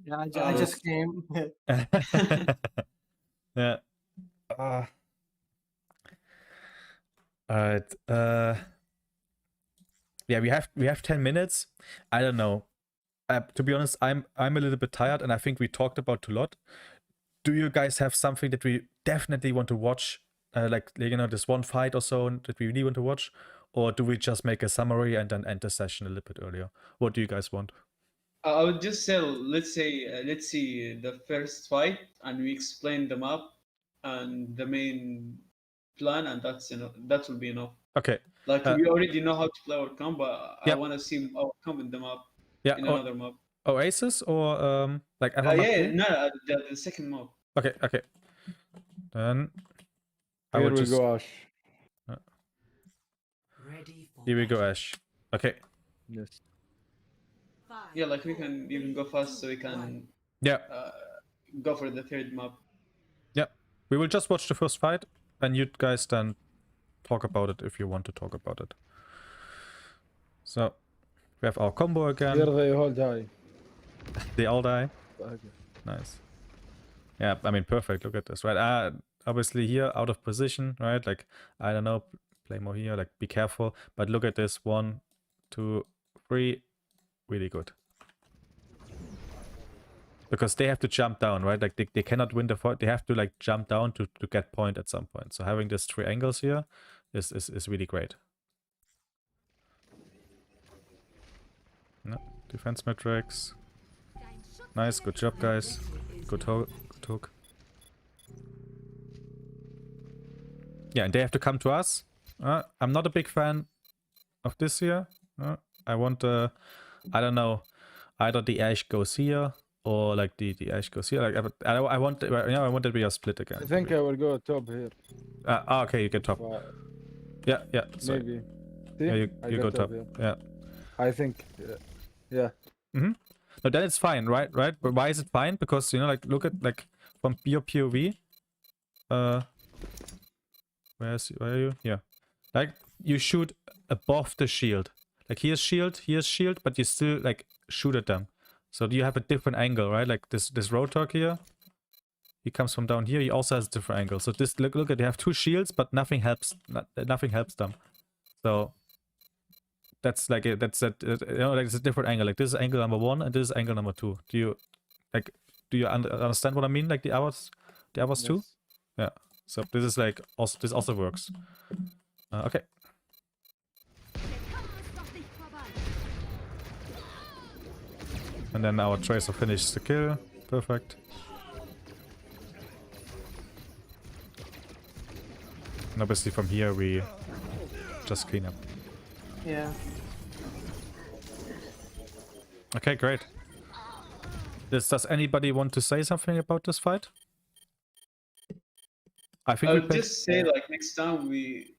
Yeah, I just came. Yeah. Alright. Yeah, we have 10 minutes. I don't know. To be honest, I'm a little bit tired, and I think we talked about a lot. Do you guys have something that we definitely want to watch? Like this one fight or so that we really want to watch? Or do we just make a summary and then end the session a little bit earlier? What do you guys want? I would just say, let's see the first fight, and we explain the map and the main plan, and that's enough. That will be enough. Okay. Like we already know how to play our comp, but I Yep. want to see our comp in the map. Yeah. In another map. Oasis or like every map Yeah, too? no, the second map. Okay. Then I Here would we just go, Ash. Ready for here we go, battle. Ash. Okay. Yes. 5, Yeah, like we can even go fast, so we can Yeah. go for the third map. Yeah. We will just watch the first fight, and you guys then talk about it if you want to talk about it. So we have our combo again. Here they hold high. They all die. Okay. Nice. Yeah, I mean, perfect. Look at this, right? Obviously here, out of position, right? Like, I don't know, play more here, like, be careful. But look at this, 1, 2, 3, really good. Because they have to jump down, right? Like, they cannot win the fight. They have to, like, jump down to get point at some point. So having these 3 angles here is really great. No, defense metrics. Nice, good job, guys. Good hook. Yeah, and they have to come to us. I'm not a big fan of this here. I want I don't know, either the Ashe goes here or like the Ashe goes here. Like I want I want that we are split again. I think I will go top here. Okay, you get top. Yeah, sorry. Maybe. See? Yeah, I you got go top. here. Yeah. I think. Yeah. No, then it's fine, right? But why is it fine? Because, like, look at, like, from your POV. Where are you? Yeah. Like, you shoot above the shield. Like, here's shield, but you still, like, shoot at them. So you have a different angle, right? Like, this Roadhog here. He comes from down here. He also has a different angle. So this, look at, they have 2 shields, but nothing helps them. So that's like it's a different angle. Like, this is angle number 1 and this is angle number 2. Do you understand what I mean? Like the hours too? Yes. Yeah. So this is like this also works. Okay. And then our Tracer finishes the kill. Perfect. And obviously from here we just clean up. Yeah. Okay, great. Does anybody want to say something about this fight? I think I we would played... just say, like, next time we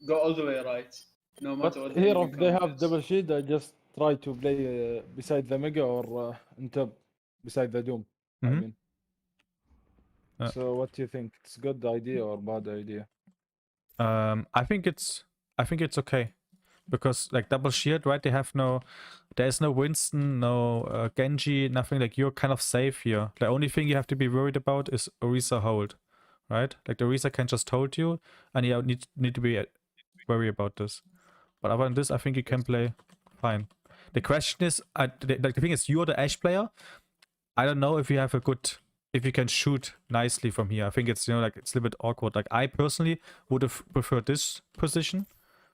go all the way right, no matter But what. here, if they have double shield, I just try to play beside the Mega or on top beside the Doom. I Mhm. mean. Uh. So what do you think? It's a good idea or bad idea? I think it's okay, because like double shield, right? There's no Winston, no Genji, nothing. Like you're kind of safe here. The only thing you have to be worried about is Orisa hold, right? Like the Orisa can just hold you, and you need to be worry about this. But other than this, I think you can play fine. The question is, the thing is, you're the Ashe player. I don't know if you have if you can shoot nicely from here. I think it's, like it's a little bit awkward. Like I personally would have preferred this position,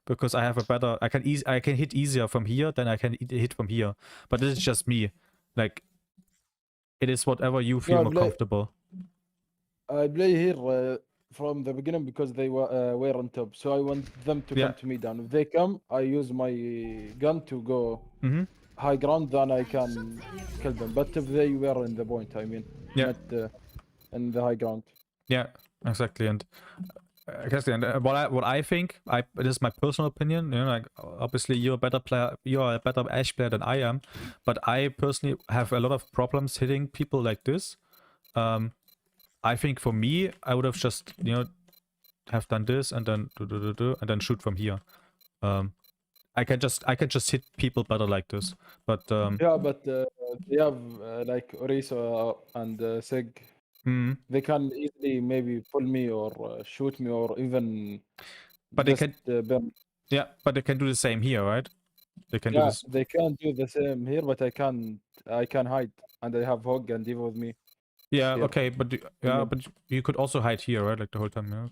because I have a better, I can hit easier from here than I can hit from here. But this is just me. Like, it is whatever you feel more comfortable. I play here from the beginning because they were on top, so I want them to come to me down. If they come, I use my gun to go high ground, then I can kill them. But if they were in the point, I mean, not in the high ground. Yeah, exactly. And what I think, it is my personal opinion. Like obviously you're a better player, you are a better Ashe player than I am, but I personally have a lot of problems hitting people like this. I think for me, I would have just have done this and then and then shoot from here. I can just hit people better like this. But yeah, but they have like Orisa and Sig. They can easily maybe pull me or shoot me or even. But they can. Yeah, but they can do the same here, right? They can do this. They can do the same here, but I can hide, and I have Hog and Diva with me. Yeah, here. okay, but but you could also hide here, right? Like the whole time, yeah.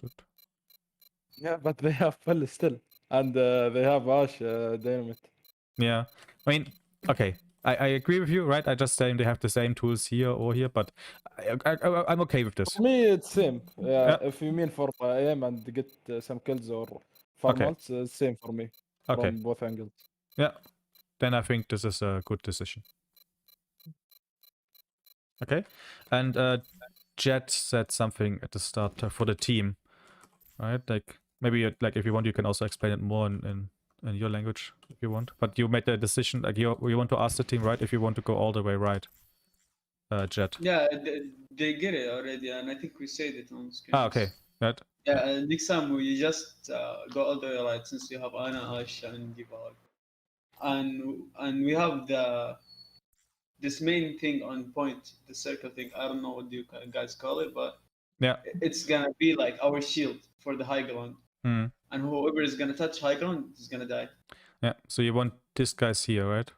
Yeah, but they have Pell still, and they have Ash Dynamite. Yeah, I mean, okay, I agree with you, right? I just saying they have the same tools here or here, but I'm okay with this. For me, it's same. Yeah, if you mean for AM and get some kills or farm ults, it's same for me. Okay. From both angles. Yeah, then I think this is a good decision. Okay, and Jet said something at the start for the team, right? Like maybe like if you want, you can also explain it more in your language if you want. But you made the decision, like you want to ask the team, right? If you want to go all the way right, Jet. Yeah, they get it already, and I think we said it on screen. Ah, okay, right. Yeah, next time we just go all the way right, since we have Ana, Ash, and Diva, and we have this main thing on point, the circle thing. I don't know what you guys call it, but yeah, it's gonna be like our shield for the high ground. And whoever is gonna touch high ground is gonna die. Yeah, so you want this guys here, right?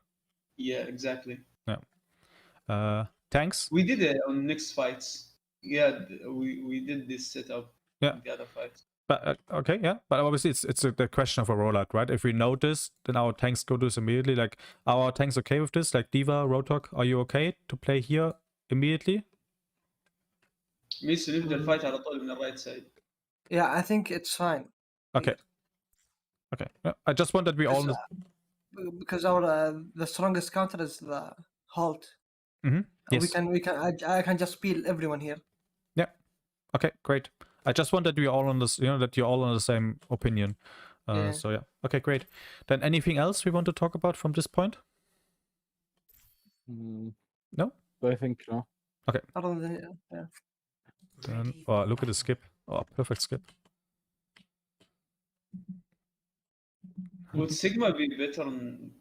Yeah, exactly. Yeah. Tanks? We did it on next fights. Yeah, we did this setup. Yeah. The other fights. But okay, yeah. But obviously, it's the question of a rollout, right? If we know this, then our tanks go do this immediately. Like, are our tanks okay with this? Like Diva, Rotok, are you okay to play here immediately? ميسو نبدا الفايت على طول من الرايت سايد. Yeah, I think it's fine. Okay. Okay. Yeah, I just wanted we all. Because our the strongest counter is the halt. Yes. I can just peel everyone here. Yeah. Okay. Great. I just wanted we all on this. That you're all on the same opinion. Yeah. So yeah. Okay. Great. Then anything else we want to talk about from this point? No. I think no. Okay. Other than yeah. Then, oh, look at the skip. Oh, perfect skip. Would Sigma be better on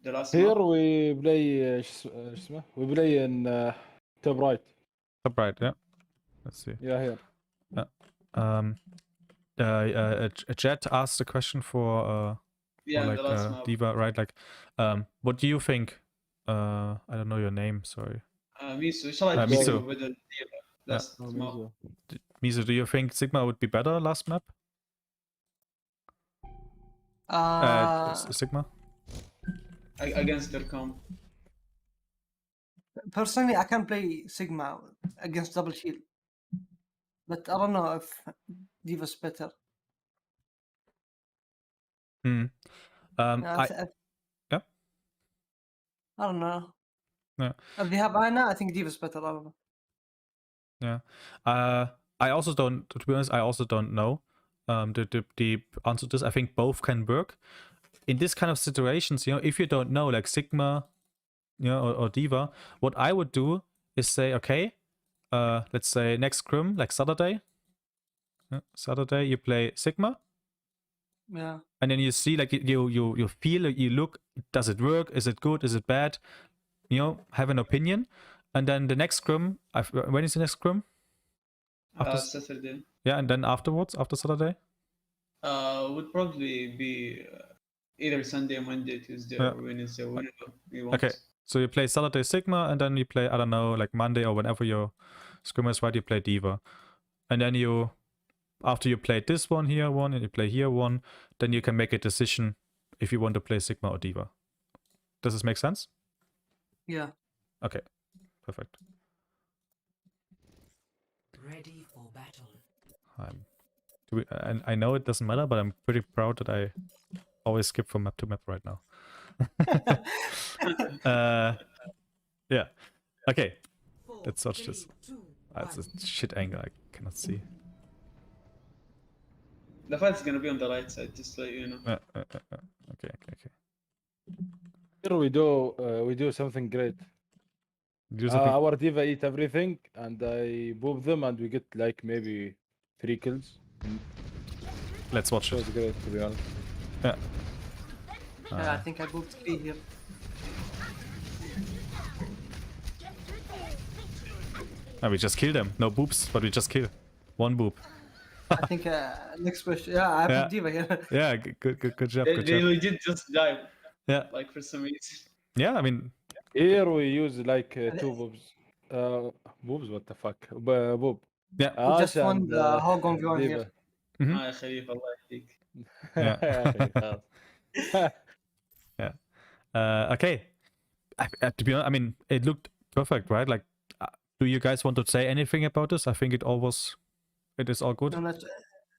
the last Here map? we play we play in top right. Top right, yeah. Let's see. Yeah, here. Jet asked a question for Yeah, like the last map. Diva, right? Like, what do you think? I don't know your name. Sorry. Misu. Shall I Misu. with the Diva? That's map. Misu, do you think Sigma would be better last map? Sigma? Against their comp. Personally, I can play Sigma against double shield, but I don't know if Diva's better. Yeah. I don't know. Yeah. If they have Ana, I think Diva's better. I don't know. Yeah. I also don't. To be honest, I also don't know. The answer to this. I think both can work. in this kind of situations, you know, if you don't know like Sigma, you know, or Diva, what I would do is say, okay, let's say next scrim, like Saturday. Saturday you play Sigma, Yeah. and then you see like you feel, you look, does it work? Is it good? Is it bad? You know, have an opinion, and then the next scrim. When is the next scrim? After Saturday. Yeah, and then afterwards, after Saturday. Would probably be either Sunday, Monday, Tuesday, Yeah. or Wednesday, whenever we want. Okay, so you play Saturday Sigma, and then you play, I don't know, like Monday or whenever your scrim is, right? You play Diva, and then you, after you played this one here one, and you play here one, then you can make a decision if you want to play Sigma or Diva. Does this make sense? Yeah. Okay, perfect. Ready for battle. And I know it doesn't matter, but I'm pretty proud that I always skip from map to map right now. Yeah. Okay. Let's search this. That's a shit angle. I cannot see. The fight's gonna be on the right side, just so you know. Okay. Here we do something great. Do something. Our Diva eat everything, and I boop them, and we get like maybe 3 kills. Let's watch So it. it's great, to be honest. Yeah. Yeah, I think I booped 3 here. We just kill them. No boops, but we just kill. One boop. I think next question. Yeah, I have Yeah. Diva here. Yeah, good job. They Good job. legit just died, Yeah. like for some reason. Yeah, I mean, Here we use like 2 boobs. Boobs? What the fuck? Boob. yeah. We just Ash won and, the Hog on V1 Diva. here. Mhm. يا خليفة الله يهديك. Yeah. يا أخي، خلاص. Okay. To be honest, I mean, it looked perfect, right? Like, do you guys want to say anything about this? I think it is all good. No,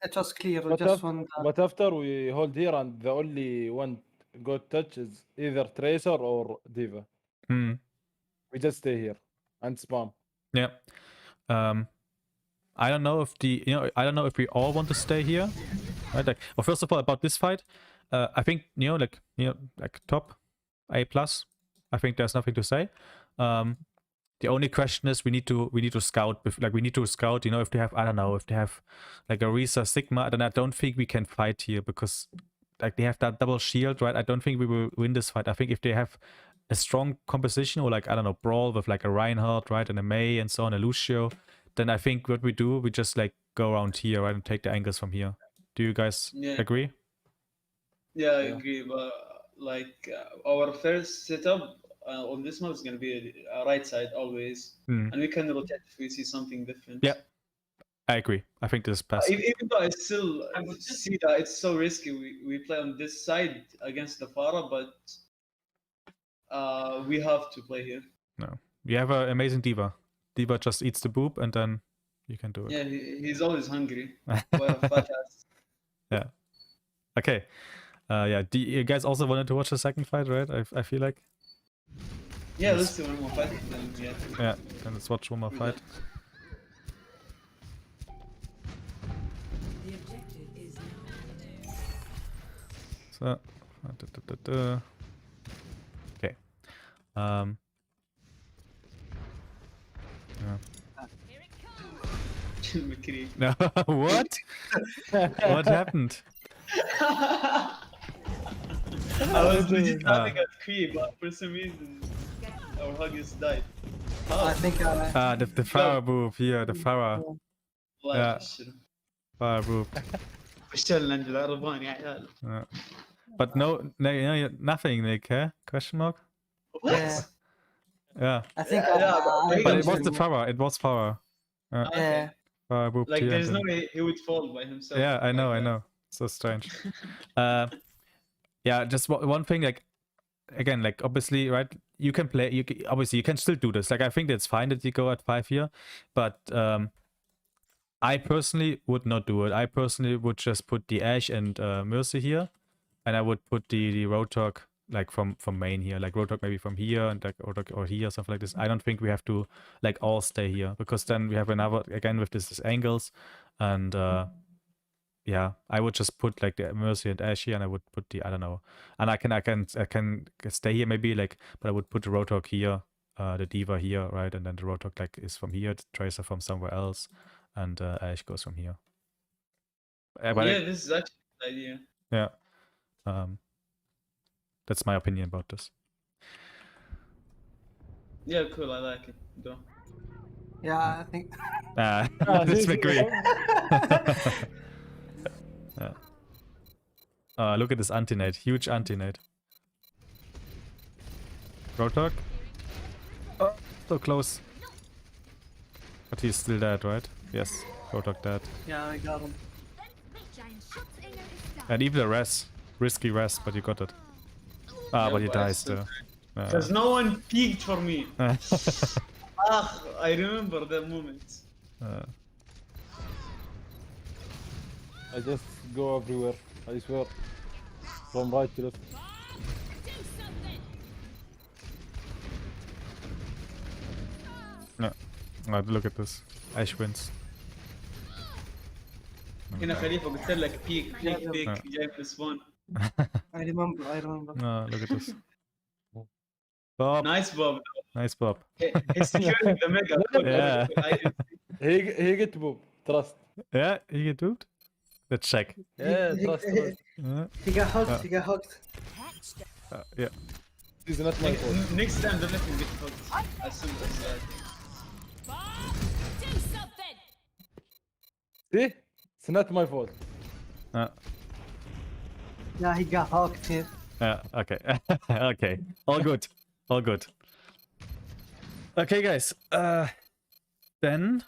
it was clear. We But, just won the... but after we hold here, and the only one good touch is either Tracer or Diva. Hmm. We just stay here and spam. Yeah. I don't know if I don't know if we all want to stay here. Right? Like, well, first of all, about this fight, I think like top A+. I think there's nothing to say. The only question is we need to scout. Like, we need to scout. If they have, I don't know, if they have like a Risa Sigma, then I don't think we can fight here because like they have that double shield, right? I don't think we will win this fight. I think if they have a strong composition, or like, I don't know, brawl with like a Reinhardt, right, and a Mei and so on, a Lucio, then I think what we do, we just like go around here, right, and take the angles from here. Do you guys agree? Yeah, I agree. But like our first setup on this map is gonna be right side always, and we can rotate if we see something different. Yeah, I agree. I think this is best. Even though I still see that it's so risky, we play on this side against the Pharah, but we have to play here. No, we have an amazing Diva. Diva just eats the boob, and then you can do it. Yeah, he's always hungry. What a fat ass. Yeah. Okay. Yeah. Do you guys also wanted to watch the second fight, right? I feel like. Yeah, let's see one more fight. Then, yeah. Yeah. Then let's watch one more fight. The objective is now. So. Okay. Yeah. McCree. No. What? What happened? I was legit having a creep, but for some reason our Huggies died. I think The Farah boob here. The Farah. الله Yeah. يفشل. Farah boob. فشلنا انجل عربان يا عيال. But nothing, Nick. Eh? Question mark? What? Yeah. I think But it was the Farah. It was Farah. Yeah. Farah boob. Like here, there's and no then- way he would fall by himself. Yeah, I know, like I that. know. So strange. Yeah, just one thing, like, again, like, obviously, right, you can play, obviously you can still do this. Like, I think that's fine that you go at 5 here, but I personally would not do it. I personally would just put the Ashe and Mercy here, and I would put the Roadhog like from main here, like Roadhog maybe from here and like or here, something like this. I don't think we have to like all stay here, because then we have another, again, with this angles, and yeah, I would just put like the Mercy and Ashy, and I would put the, I don't know, and I can stay here maybe, like, but I would put the Roadhog here, the Diva here, right, and then the Roadhog like is from here, the Tracer from somewhere else, and Ash goes from here. But Yeah, this is actually a good idea. yeah, that's my opinion about this. Yeah, cool. I like it. Though. Yeah, I think. Let's agree. Look at this anti-nade, huge anti-nade. Roadhog. Oh, so close. But he's still dead, right? Yes, Roadhog dead. Yeah, I got him. And even the res. Risky res, but you got it. Ah, Yeah, but he but I dies still- there. Because no one peeked for me. I remember that moment. I just go everywhere. I swear. From right to left. Do something. Look at this. Ash wins. هنا خليفة قلت لك بيك بيك بيك Yeah. جاي في السبون. I remember. Look at this. Bob. Nice Bob. Nice Bob. He's securing the mega. Yeah. He get boom. Trust. Yeah, he get duped? Let's check. Yeah, trust. Trust. He got hooked. He got hooked. Yeah. This is not my fault. Next time don't let him get hooked. As soon as that. Do something. See? It's not my fault. Yeah, he got hooked. Yeah. Okay. Okay. All good. All good. Okay, guys. Then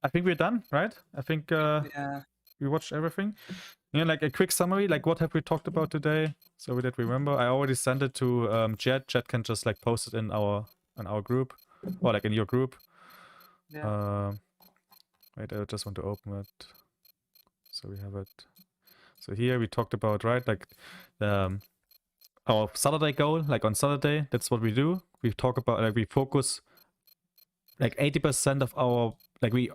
I think we're done, right? I think Yeah. we watched everything. Yeah, like a quick summary, like what have we talked about today? So we did remember. I already sent it to Jet. Jet can just like post it in our group, or like in your group. Yeah. Wait, I just want to open it. So we have it. So here we talked about, right, like our Saturday goal, like on Saturday, that's what we do. We talk about, like, we focus like 80% of our, like, we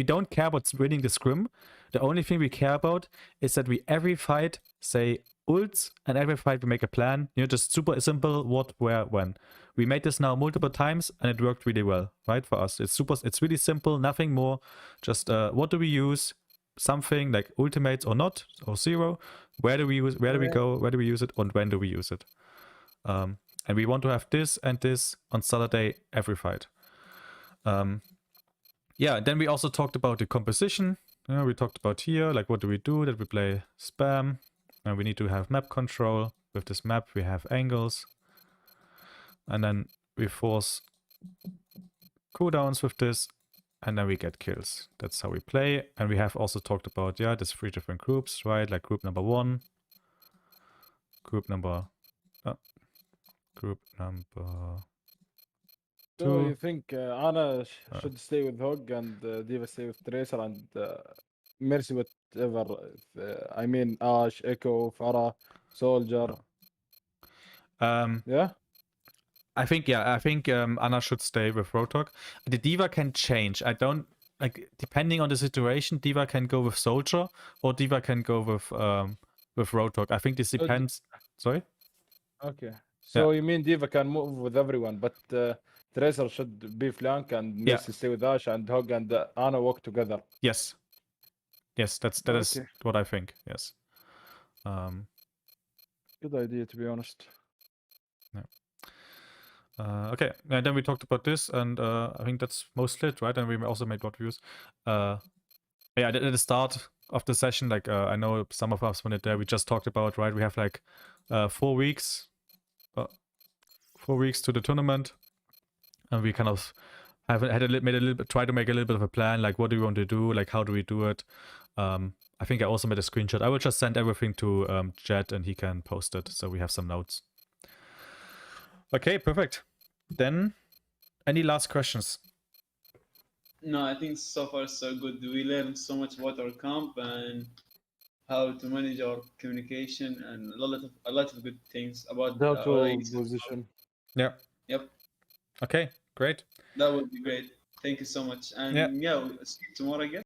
don't care about winning the scrim. The only thing we care about is that we every fight say ults, and every fight we make a plan, you know, just super simple, what, where, when. We made this now multiple times and it worked really well, right, for us. It's really simple, nothing more, just what do we use, something like ultimates or not, or zero, where do we use, where do we go, where do we use it, and when do we use it. And we want to have this and this on Saturday every fight. Yeah, then we also talked about the composition. We talked about here, like what do we do, that we play spam, and we need to have map control. With this map we have angles, and then we force cooldowns with this, and then we get kills. That's how we play. And we have also talked about, yeah, there's 3 different groups, right? Like group number 1, group number 2. So you think Anna should stay with Hog and Diva stay with Tracer and Mercy whatever? I mean Ash, Echo, Farah, Soldier. Yeah. I think Anna should stay with Roadhog. The Diva can change. I don't like, depending on the situation, Diva can go with Soldier or Diva can go with Roadhog. I think this depends. Sorry? Okay. So you mean Diva can move with everyone, but Tracer should be flank and Mercy stay with Ash and Hog and Anna work together. Yes. Yes, that is what I think. Yes. Good idea, to be honest. Okay, and then we talked about this, and I think that's mostly it, right? And we also made what views. Yeah, at the start of the session, like I know some of us when it there, we just talked about, right? We have like 4 weeks, 4 weeks to the tournament, and we kind of try to make a little bit of a plan, like what do we want to do, like how do we do it. I think I also made a screenshot. I will just send everything to Jet, and he can post it, so we have some notes. Okay, perfect. Then, any last questions? No, I think so far so good. We learned so much about our comp and how to manage our communication and a lot of good things about How our to eggs. position. Yeah. Yep, Okay, great. that would be great. Thank you so much. And yeah, we'll see you tomorrow again.